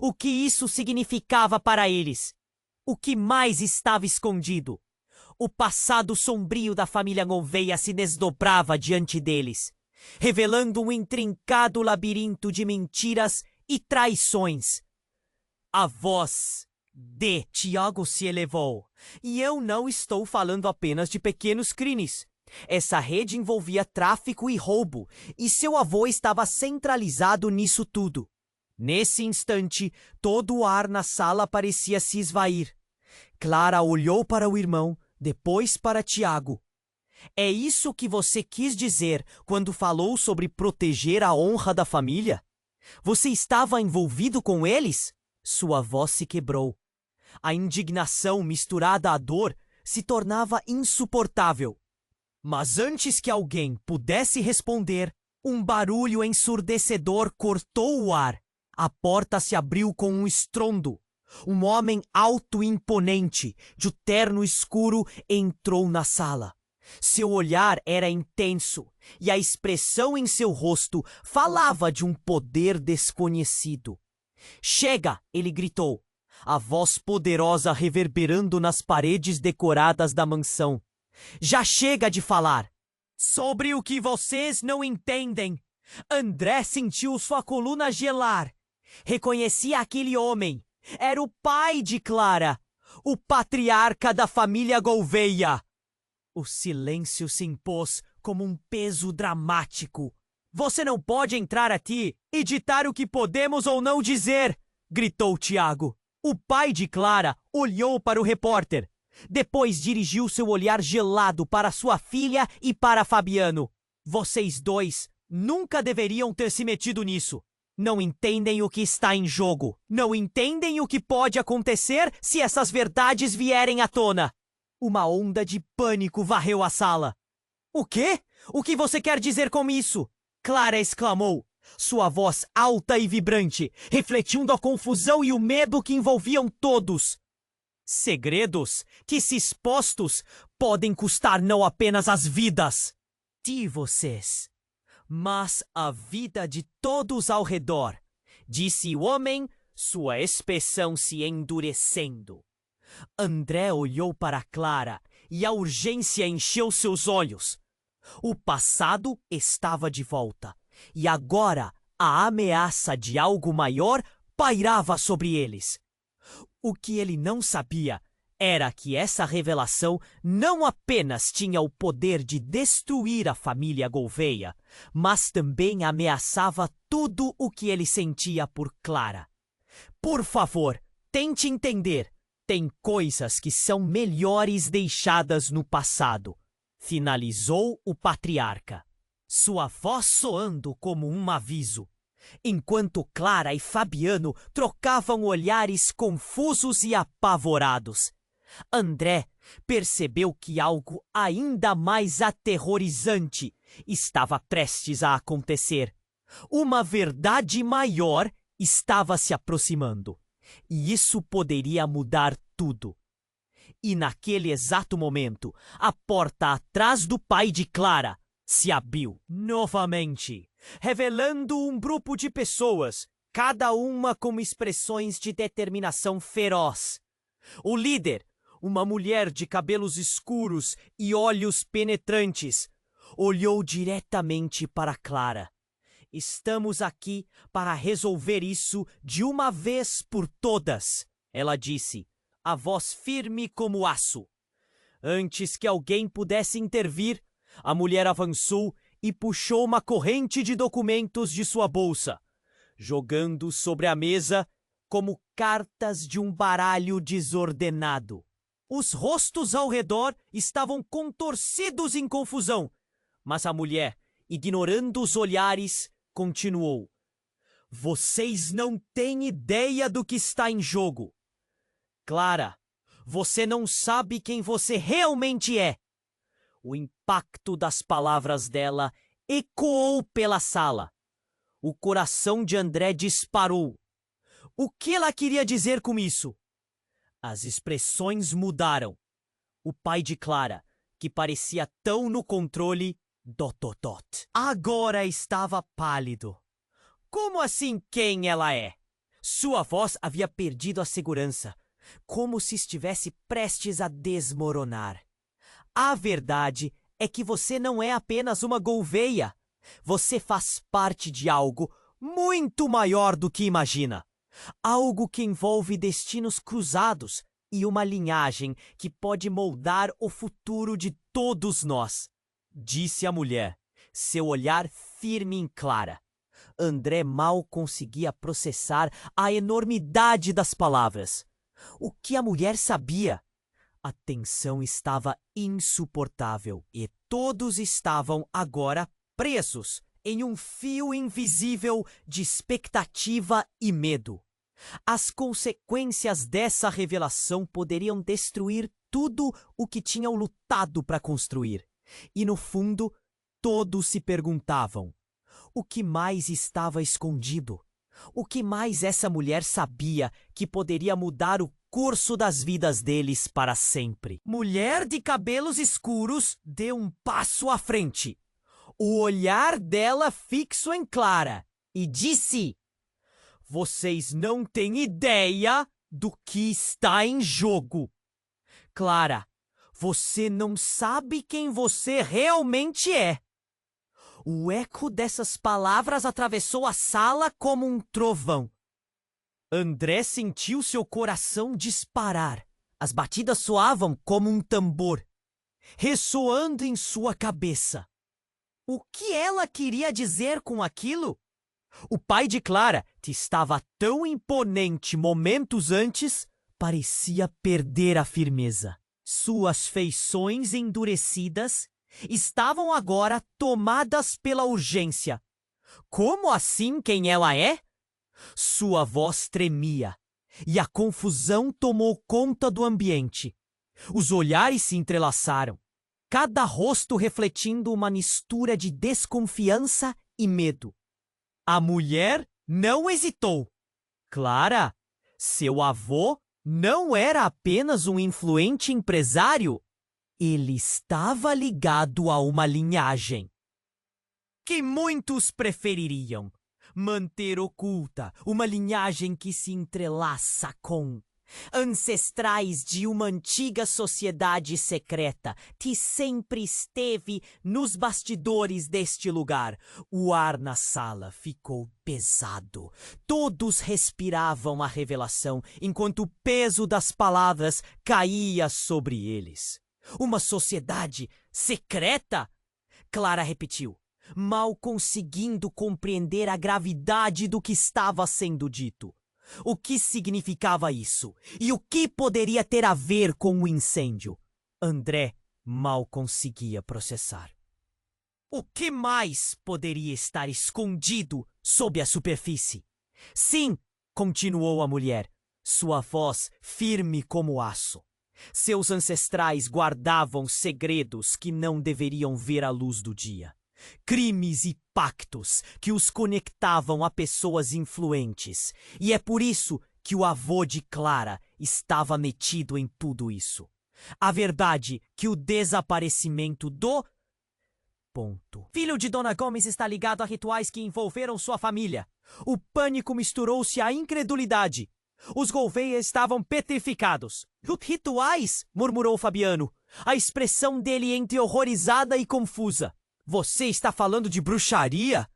O que isso significava para eles? O que mais estava escondido? O passado sombrio da família Gouveia se desdobrava diante deles, revelando um intrincado labirinto de mentiras e traições. A voz de Tiago se elevou. E eu não estou falando apenas de pequenos crimes. Essa rede envolvia tráfico e roubo, e seu avô estava centralizado nisso tudo. Nesse instante, todo o ar na sala parecia se esvair. Clara olhou para o irmão, depois para Tiago. É isso que você quis dizer quando falou sobre proteger a honra da família? Você estava envolvido com eles? Sua voz se quebrou. A indignação misturada à dor se tornava insuportável. Mas antes que alguém pudesse responder, um barulho ensurdecedor cortou o ar. A porta se abriu com um estrondo. Um homem alto e imponente, de terno escuro, entrou na sala. Seu olhar era intenso, e a expressão em seu rosto falava de um poder desconhecido. Chega! Ele gritou, a voz poderosa reverberando nas paredes decoradas da mansão. Já chega de falar! Sobre o que vocês não entendem! André sentiu sua coluna gelar. Reconhecia aquele homem. Era o pai de Clara, o patriarca da família Gouveia. O silêncio se impôs como um peso dramático, Você não pode entrar aqui e ditar o que podemos ou não dizer, gritou Tiago. O pai de Clara olhou para o repórter. Depois dirigiu seu olhar gelado para sua filha e para Fabiano. Vocês dois nunca deveriam ter se metido nisso. Não entendem o que está em jogo. Não entendem o que pode acontecer se essas verdades vierem à tona. Uma onda de pânico varreu a sala. O quê? O que você quer dizer com isso? Clara exclamou. Sua voz alta e vibrante, refletindo a confusão e o medo que envolviam todos. Segredos que, se expostos, podem custar não apenas as vidas de vocês, mas a vida de todos ao redor, disse o homem, sua expressão se endurecendo. André olhou para Clara e a urgência encheu seus olhos. O passado estava de volta, e agora a ameaça de algo maior pairava sobre eles. O que ele não sabia era que essa revelação não apenas tinha o poder de destruir a família Gouveia, mas também ameaçava tudo o que ele sentia por Clara. Por favor, tente entender. Tem coisas que são melhores deixadas no passado, finalizou o patriarca, sua voz soando como um aviso, enquanto Clara e Fabiano trocavam olhares confusos e apavorados. André percebeu que algo ainda mais aterrorizante estava prestes a acontecer. Uma verdade maior estava se aproximando, e isso poderia mudar tudo. E naquele exato momento, a porta atrás do pai de Clara se abriu novamente, revelando um grupo de pessoas, cada uma com expressões de determinação feroz. O líder, uma mulher de cabelos escuros e olhos penetrantes, olhou diretamente para Clara. Estamos aqui para resolver isso de uma vez por todas, ela disse, a voz firme como aço. Antes que alguém pudesse intervir, a mulher avançou e puxou uma corrente de documentos de sua bolsa, jogando sobre a mesa como cartas de um baralho desordenado. Os rostos ao redor estavam contorcidos em confusão, mas a mulher, ignorando os olhares, continuou. Vocês não têm ideia do que está em jogo. Clara, você não sabe quem você realmente é. O impacto das palavras dela ecoou pela sala. O coração de André disparou. O que ela queria dizer com isso? As expressões mudaram. O pai de Clara, que parecia tão no controle, agora estava pálido. Como assim quem ela é? Sua voz havia perdido a segurança, como se estivesse prestes a desmoronar. A verdade é que você não é apenas uma Gouveia. Você faz parte de algo muito maior do que imagina. Algo que envolve destinos cruzados e uma linhagem que pode moldar o futuro de todos nós, disse a mulher, seu olhar firme em Clara. André mal conseguia processar a enormidade das palavras. O que a mulher sabia? A tensão estava insuportável e todos estavam agora presos em um fio invisível de expectativa e medo. As consequências dessa revelação poderiam destruir tudo o que tinham lutado para construir. E no fundo, todos se perguntavam: o que mais estava escondido? O que mais essa mulher sabia que poderia mudar o curso das vidas deles para sempre? Mulher de cabelos escuros deu um passo à frente, o olhar dela fixo em Clara, e disse: vocês não têm ideia do que está em jogo. Clara, você não sabe quem você realmente é. O eco dessas palavras atravessou a sala como um trovão. André sentiu seu coração disparar. As batidas soavam como um tambor, ressoando em sua cabeça. O que ela queria dizer com aquilo? O pai de Clara, que estava tão imponente momentos antes, parecia perder a firmeza. Suas feições endurecidas estavam agora tomadas pela urgência. Como assim quem ela é? Sua voz tremia e a confusão tomou conta do ambiente. Os olhares se entrelaçaram, cada rosto refletindo uma mistura de desconfiança e medo. A mulher não hesitou. Clara, seu avô não era apenas um influente empresário. Ele estava ligado a uma linhagem que muitos prefeririam manter oculta, uma linhagem que se entrelaça com ancestrais de uma antiga sociedade secreta que sempre esteve nos bastidores deste lugar. O ar na sala ficou pesado. Todos respiravam a revelação, enquanto o peso das palavras caía sobre eles. Uma sociedade secreta? Clara repetiu, mal conseguindo compreender a gravidade do que estava sendo dito. O que significava isso? E o que poderia ter a ver com o incêndio? André mal conseguia processar. O que mais poderia estar escondido sob a superfície? Sim, continuou a mulher, sua voz firme como aço. Seus ancestrais guardavam segredos que não deveriam ver a luz do dia. Crimes e pactos que os conectavam a pessoas influentes. E é por isso que o avô de Clara estava metido em tudo isso. A verdade que o desaparecimento do... filho de Dona Gomes está ligado a rituais que envolveram sua família. O pânico misturou-se à incredulidade. Os Gouveia estavam petrificados. Rituais? Murmurou Fabiano, a expressão dele entre horrorizada e confusa. Você está falando de bruxaria?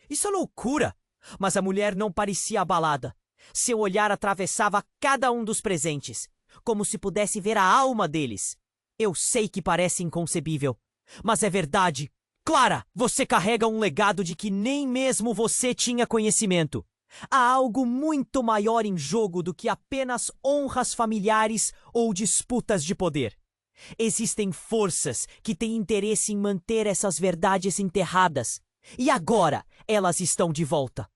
Isso é loucura! Mas a mulher não parecia abalada. Seu olhar atravessava cada um dos presentes, como se pudesse ver a alma deles. Eu sei que parece inconcebível, mas é verdade. Clara, você carrega um legado de que nem mesmo você tinha conhecimento. Há algo muito maior em jogo do que apenas honras familiares ou disputas de poder. Existem forças que têm interesse em manter essas verdades enterradas. E agora elas estão de volta.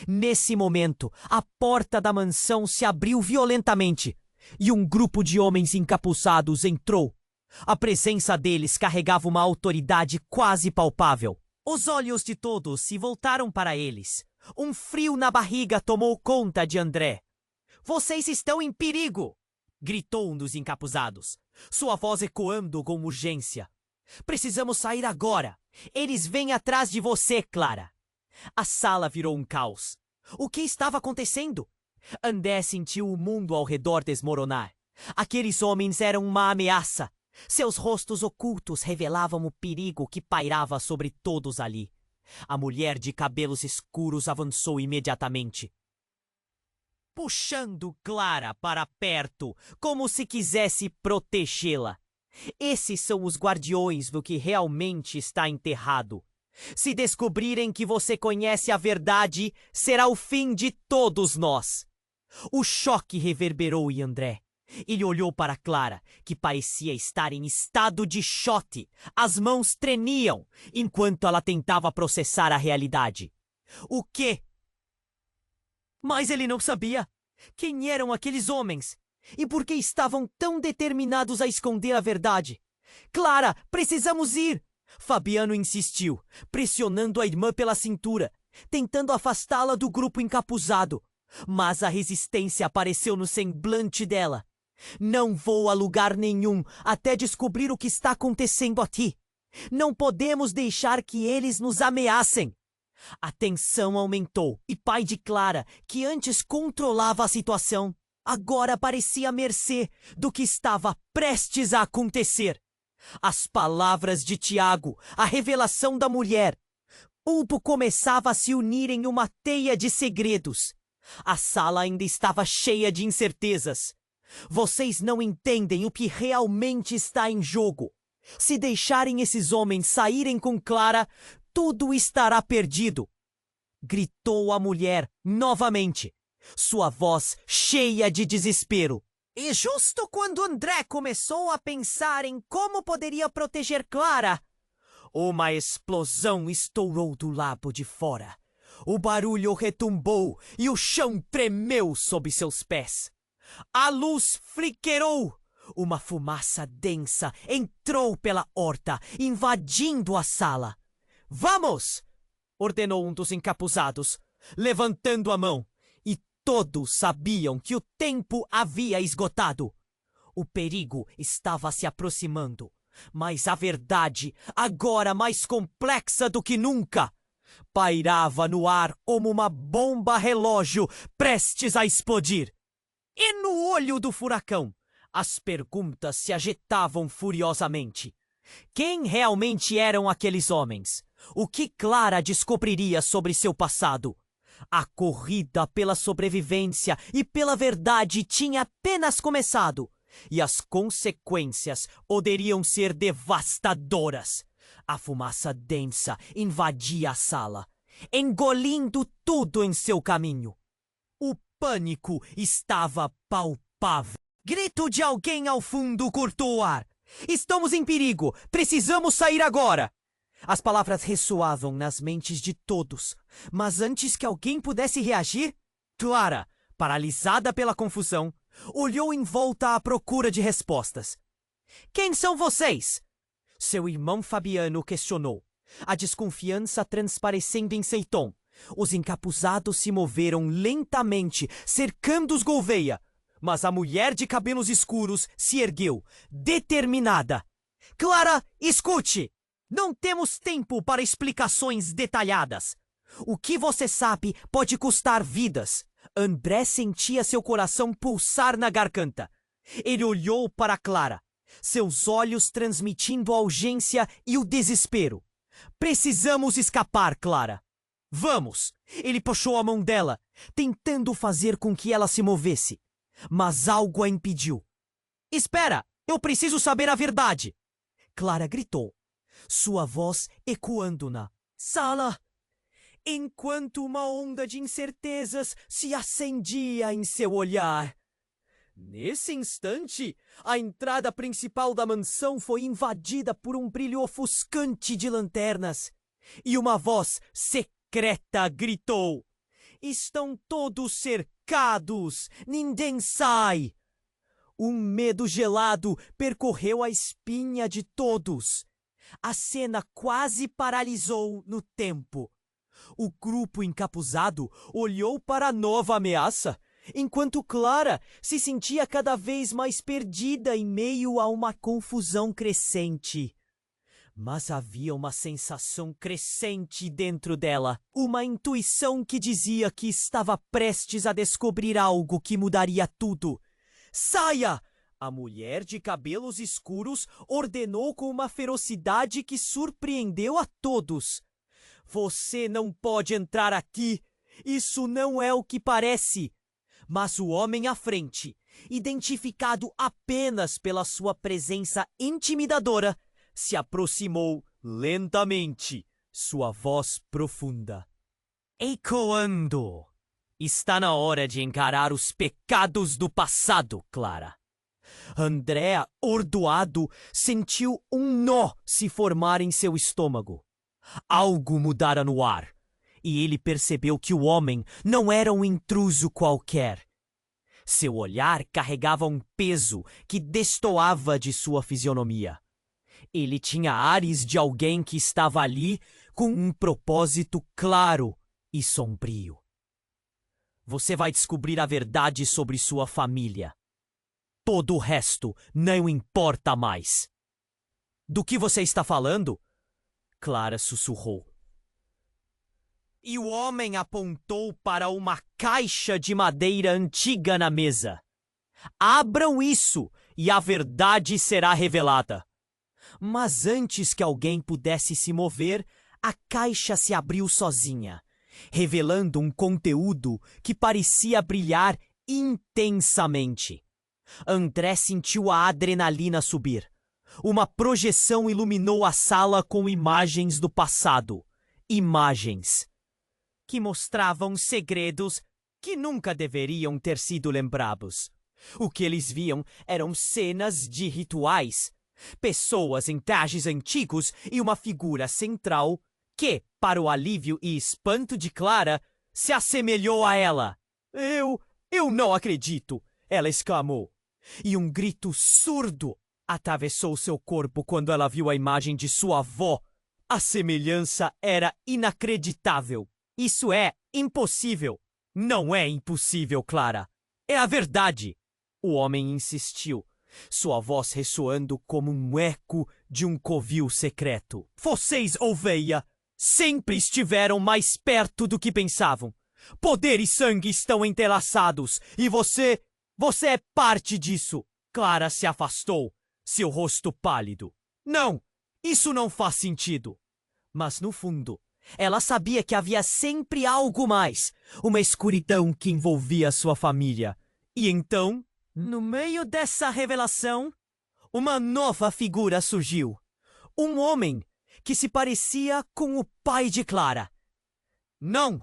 Nesse momento, a porta da mansão se abriu violentamente e um grupo de homens encapuzados entrou. A presença deles carregava uma autoridade quase palpável. Os olhos de todos se voltaram para eles. Um frio na barriga tomou conta de André. Vocês estão em perigo! Gritou um dos encapuzados, sua voz ecoando com urgência. Precisamos sair agora. Eles vêm atrás de você, Clara. A sala virou um caos. O que estava acontecendo? André sentiu o mundo ao redor desmoronar. Aqueles homens eram uma ameaça. Seus rostos ocultos revelavam o perigo que pairava sobre todos ali. A mulher de cabelos escuros avançou imediatamente, puxando Clara para perto, como se quisesse protegê-la. Esses são os guardiões do que realmente está enterrado. Se descobrirem que você conhece a verdade, será o fim de todos nós. O choque reverberou em André. Ele olhou para Clara, que parecia estar em estado de choque. As mãos tremiam, enquanto ela tentava processar a realidade. O quê? Mas ele não sabia. Quem eram aqueles homens? E por que estavam tão determinados a esconder a verdade? Clara, precisamos ir! Fabiano insistiu, pressionando a irmã pela cintura, tentando afastá-la do grupo encapuzado. Mas a resistência apareceu no semblante dela. Não vou a lugar nenhum até descobrir o que está acontecendo aqui. Não podemos deixar que eles nos ameacem. A tensão aumentou e pai de Clara, que antes controlava a situação, agora parecia à mercê do que estava prestes a acontecer. As palavras de Tiago, a revelação da mulher. Tudo começava a se unir em uma teia de segredos. A sala ainda estava cheia de incertezas. Vocês não entendem o que realmente está em jogo. Se deixarem esses homens saírem com Clara, tudo estará perdido! Gritou a mulher novamente, sua voz cheia de desespero. E justo quando André começou a pensar em como poderia proteger Clara, uma explosão estourou do lado de fora. O barulho retumbou e o chão tremeu sob seus pés. A luz fliquerou. Uma fumaça densa entrou pela horta, invadindo a sala. Vamos! Ordenou um dos encapuzados, levantando a mão. E todos sabiam que o tempo havia esgotado. O perigo estava se aproximando, mas a verdade, agora mais complexa do que nunca, pairava no ar como uma bomba relógio prestes a explodir. E no olho do furacão, as perguntas se agitavam furiosamente. Quem realmente eram aqueles homens? O que Clara descobriria sobre seu passado? A corrida pela sobrevivência e pela verdade tinha apenas começado, e as consequências poderiam ser devastadoras. A fumaça densa invadia a sala, engolindo tudo em seu caminho. O pânico estava palpável. Grito de alguém ao fundo cortou o ar. Estamos em perigo! Precisamos sair agora! As palavras ressoavam nas mentes de todos, mas antes que alguém pudesse reagir, Clara, paralisada pela confusão, olhou em volta à procura de respostas. Quem são vocês? Seu irmão Fabiano questionou, a desconfiança transparecendo em seu tom. Os encapuzados se moveram lentamente, cercando os Gouveia, mas a mulher de cabelos escuros se ergueu, determinada. Clara, escute! Não temos tempo para explicações detalhadas. O que você sabe pode custar vidas. André sentia seu coração pulsar na garganta. Ele olhou para Clara, seus olhos transmitindo a urgência e o desespero. Precisamos escapar, Clara. Vamos! Ele puxou a mão dela, tentando fazer com que ela se movesse. Mas algo a impediu. Espera! Eu preciso saber a verdade! Clara gritou, sua voz ecoando na sala, enquanto uma onda de incertezas se acendia em seu olhar. Nesse instante, a entrada principal da mansão foi invadida por um brilho ofuscante de lanternas, e uma voz secreta gritou: Estão todos cercados! Ninguém sai! Um medo gelado percorreu a espinha de todos. A cena quase paralisou no tempo. O grupo encapuzado olhou para a nova ameaça, enquanto Clara se sentia cada vez mais perdida em meio a uma confusão crescente. Mas havia uma sensação crescente dentro dela, uma intuição que dizia que estava prestes a descobrir algo que mudaria tudo. Saia! A mulher de cabelos escuros ordenou com uma ferocidade que surpreendeu a todos. Você não pode entrar aqui. Isso não é o que parece. Mas o homem à frente, identificado apenas pela sua presença intimidadora, se aproximou lentamente, sua voz profunda, ecoando. Está na hora de encarar os pecados do passado, Clara. André, ordoado, sentiu um nó se formar em seu estômago. Algo mudara no ar, e ele percebeu que o homem não era um intruso qualquer. Seu olhar carregava um peso que destoava de sua fisionomia. Ele tinha ares de alguém que estava ali com um propósito claro e sombrio. Você vai descobrir a verdade sobre sua família. Todo o resto não importa mais. Do que você está falando? Clara sussurrou. E o homem apontou para uma caixa de madeira antiga na mesa. Abram isso e a verdade será revelada. Mas antes que alguém pudesse se mover, a caixa se abriu sozinha, revelando um conteúdo que parecia brilhar intensamente. André sentiu a adrenalina subir. Uma projeção iluminou a sala com imagens do passado, imagens que mostravam segredos que nunca deveriam ter sido lembrados. O que eles viam eram cenas de rituais, pessoas em trajes antigos e uma figura central que, para o alívio e espanto de Clara, se assemelhou a ela. Eu não acredito! Ela exclamou. E um grito surdo atravessou seu corpo quando ela viu a imagem de sua avó. A semelhança era inacreditável. Isso é impossível. Não é impossível, Clara. É a verdade. O homem insistiu, sua voz ressoando como um eco de um covil secreto. Vocês, ovelha, sempre estiveram mais perto do que pensavam. Poder e sangue estão entrelaçados, e você é parte disso. Clara se afastou, seu rosto pálido. Não, isso não faz sentido. Mas no fundo, ela sabia que havia sempre algo mais, uma escuridão que envolvia sua família. E então, no meio dessa revelação, uma nova figura surgiu. Um homem que se parecia com o pai de Clara. Não!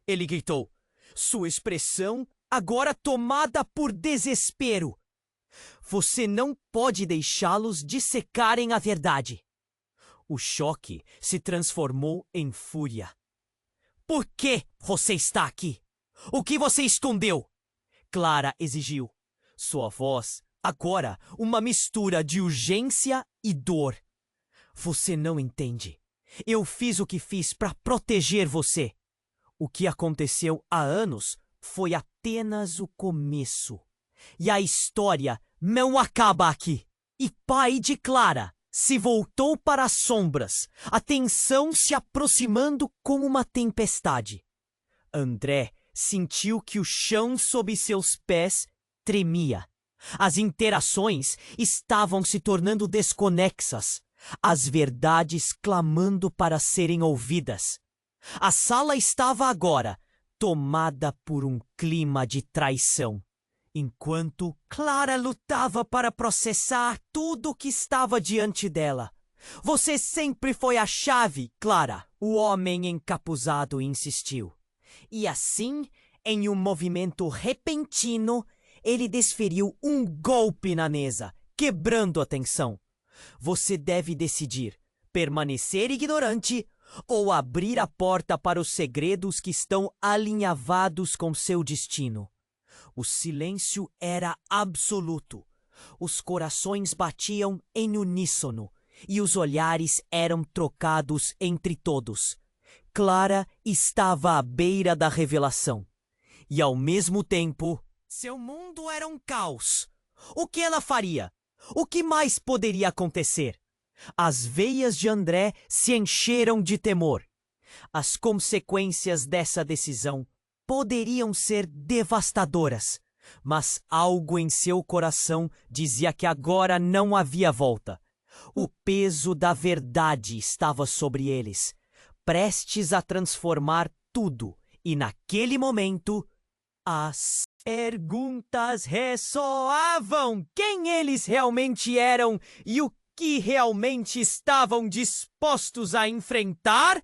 Ele gritou, sua expressão agora tomada por desespero. Você não pode deixá-los dissecarem a verdade. O choque se transformou em fúria. Por que você está aqui? O que você escondeu? Clara exigiu. Sua voz, agora, uma mistura de urgência e dor. Você não entende. Eu fiz o que fiz para proteger você. O que aconteceu há anos foi apenas o começo. E a história não acaba aqui. E pai de Clara se voltou para as sombras, a tensão se aproximando como uma tempestade. André sentiu que o chão sob seus pés tremia. As interações estavam se tornando desconexas, as verdades clamando para serem ouvidas. A sala estava agora tomada por um clima de traição, enquanto Clara lutava para processar tudo o que estava diante dela. Você sempre foi a chave, Clara, o homem encapuzado insistiu. E assim, em um movimento repentino, ele desferiu um golpe na mesa, quebrando a tensão. Você deve decidir, permanecer ignorante ou abrir a porta para os segredos que estão alinhavados com seu destino. O silêncio era absoluto. Os corações batiam em uníssono e os olhares eram trocados entre todos. Clara estava à beira da revelação. E ao mesmo tempo, seu mundo era um caos. O que ela faria? O que mais poderia acontecer? As veias de André se encheram de temor. As consequências dessa decisão poderiam ser devastadoras, mas algo em seu coração dizia que agora não havia volta. O peso da verdade estava sobre eles, prestes a transformar tudo, e naquele momento, as perguntas ressoavam: quem eles realmente eram e o que realmente estavam dispostos a enfrentar?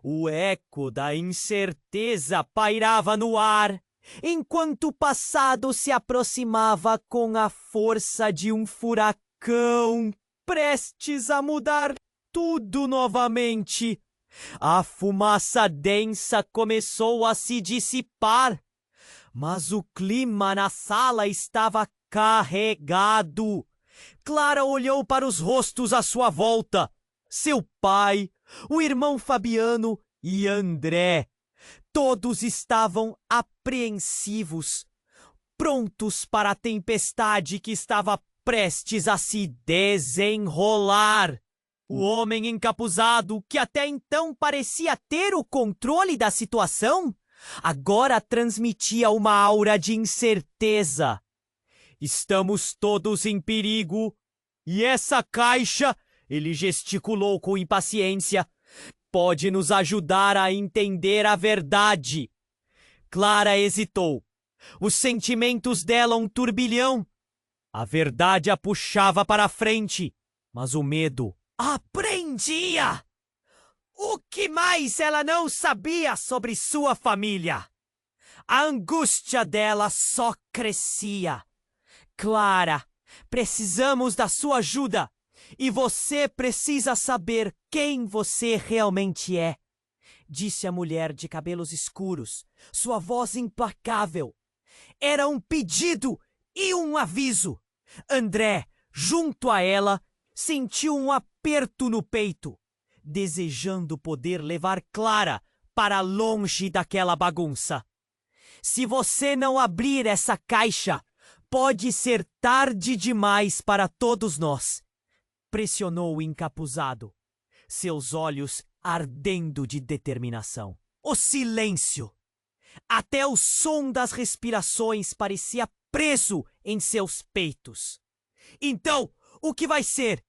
O eco da incerteza pairava no ar, enquanto o passado se aproximava com a força de um furacão, prestes a mudar tudo novamente. A fumaça densa começou a se dissipar, mas o clima na sala estava carregado. Clara olhou para os rostos à sua volta. Seu pai, o irmão Fabiano e André. Todos estavam apreensivos, prontos para a tempestade que estava prestes a se desenrolar. O homem encapuzado, que até então parecia ter o controle da situação, agora transmitia uma aura de incerteza. Estamos todos em perigo. E essa caixa, ele gesticulou com impaciência, pode nos ajudar a entender a verdade. Clara hesitou. Os sentimentos dela um turbilhão. A verdade a puxava para a frente, mas o medo a prendia. O que mais ela não sabia sobre sua família? A angústia dela só crescia. Clara, precisamos da sua ajuda. E você precisa saber quem você realmente é, disse a mulher de cabelos escuros, sua voz implacável. Era um pedido e um aviso. André, junto a ela, sentiu um aperto no peito, desejando poder levar Clara para longe daquela bagunça. Se você não abrir essa caixa, pode ser tarde demais para todos nós, pressionou o encapuzado, seus olhos ardendo de determinação. O silêncio. Até o som das respirações parecia preso em seus peitos. Então, o que vai ser?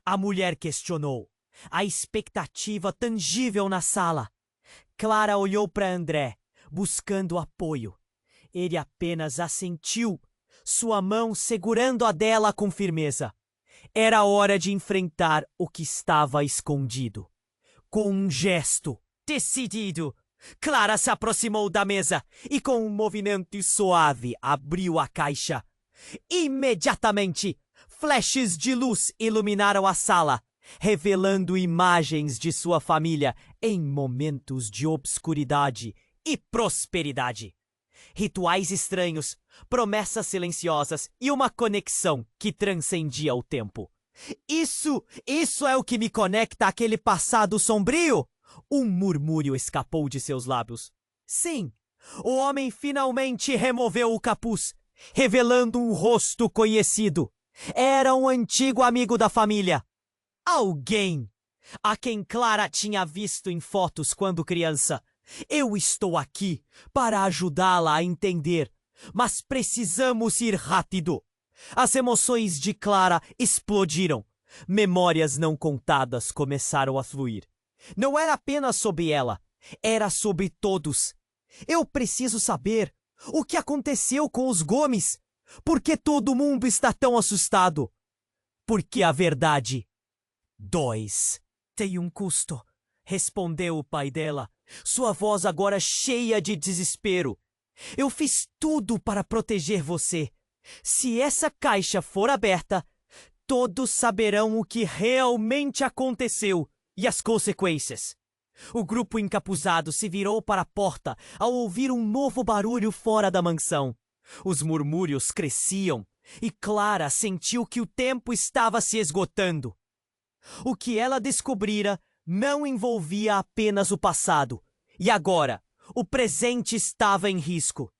A mulher questionou, a expectativa tangível na sala. Clara olhou para André, buscando apoio. Ele apenas assentiu, sua mão segurando a dela com firmeza. Era hora de enfrentar o que estava escondido. Com um gesto decidido, Clara se aproximou da mesa e, com um movimento suave, abriu a caixa. Imediatamente, flashes de luz iluminaram a sala, revelando imagens de sua família em momentos de obscuridade e prosperidade. Rituais estranhos, promessas silenciosas e uma conexão que transcendia o tempo. Isso é o que me conecta àquele passado sombrio? Um murmúrio escapou de seus lábios. Sim, o homem finalmente removeu o capuz, revelando um rosto conhecido. Era um antigo amigo da família. Alguém a quem Clara tinha visto em fotos quando criança. Eu estou aqui para ajudá-la a entender, mas precisamos ir rápido. As emoções de Clara explodiram. Memórias não contadas começaram a fluir. Não era apenas sobre ela, era sobre todos. Eu preciso saber o que aconteceu com os Gomes. Por que todo mundo está tão assustado? Porque a verdade dói. Tem um custo, respondeu o pai dela, sua voz agora cheia de desespero. Eu fiz tudo para proteger você. Se essa caixa for aberta, todos saberão o que realmente aconteceu e as consequências. O grupo encapuzado se virou para a porta ao ouvir um novo barulho fora da mansão. Os murmúrios cresciam e Clara sentiu que o tempo estava se esgotando. O que ela descobrira não envolvia apenas o passado, e agora o presente estava em risco.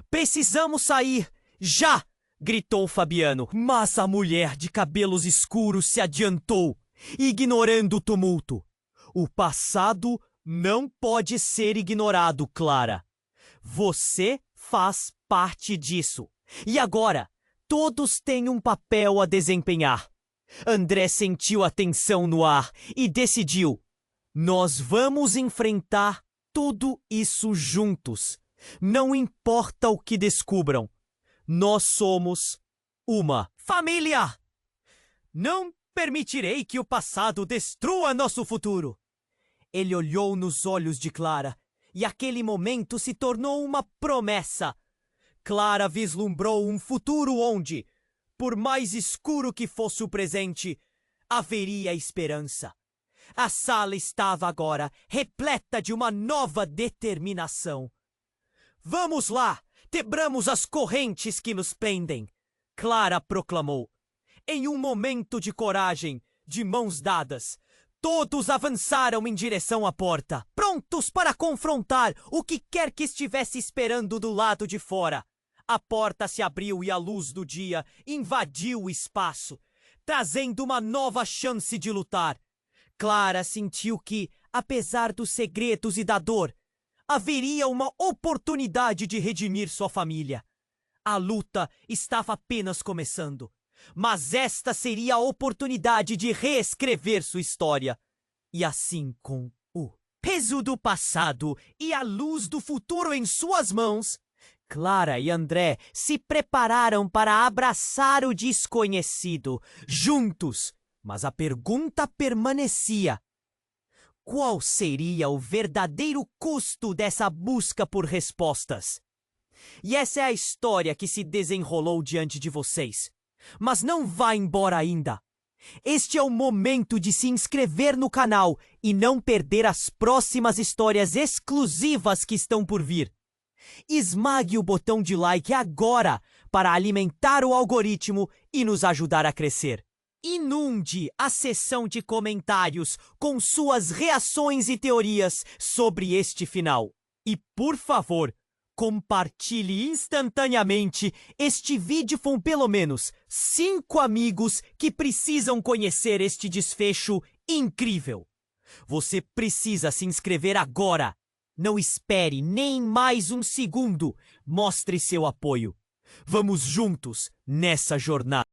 Precisamos sair, já! Gritou Fabiano, mas a mulher de cabelos escuros se adiantou, ignorando o tumulto. O passado não pode ser ignorado, Clara. Você faz parte disso. E agora, todos têm um papel a desempenhar. André sentiu a tensão no ar e decidiu: nós vamos enfrentar tudo isso juntos. Não importa o que descubram. Nós somos uma família. Não permitirei que o passado destrua nosso futuro. Ele olhou nos olhos de Clara e aquele momento se tornou uma promessa. Clara vislumbrou um futuro onde, por mais escuro que fosse o presente, haveria esperança. A sala estava agora repleta de uma nova determinação. Vamos lá, quebramos as correntes que nos prendem, Clara proclamou. Em um momento de coragem, de mãos dadas, todos avançaram em direção à porta, prontos para confrontar o que quer que estivesse esperando do lado de fora. A porta se abriu e a luz do dia invadiu o espaço, trazendo uma nova chance de lutar. Clara sentiu que, apesar dos segredos e da dor, haveria uma oportunidade de redimir sua família. A luta estava apenas começando, mas esta seria a oportunidade de reescrever sua história. E assim, com o peso do passado e a luz do futuro em suas mãos, Clara e André se prepararam para abraçar o desconhecido, juntos. Mas a pergunta permanecia: Qual seria o verdadeiro custo dessa busca por respostas? E essa é a história que se desenrolou diante de vocês. Mas não vá embora ainda. Este é o momento de se inscrever no canal e não perder as próximas histórias exclusivas que estão por vir. Esmague o botão de like agora para alimentar o algoritmo e nos ajudar a crescer. Inunde a seção de comentários com suas reações e teorias sobre este final. E, por favor, compartilhe instantaneamente este vídeo com pelo menos 5 amigos que precisam conhecer este desfecho incrível. Você precisa se inscrever agora. Não espere nem mais um segundo. Mostre seu apoio. Vamos juntos nessa jornada.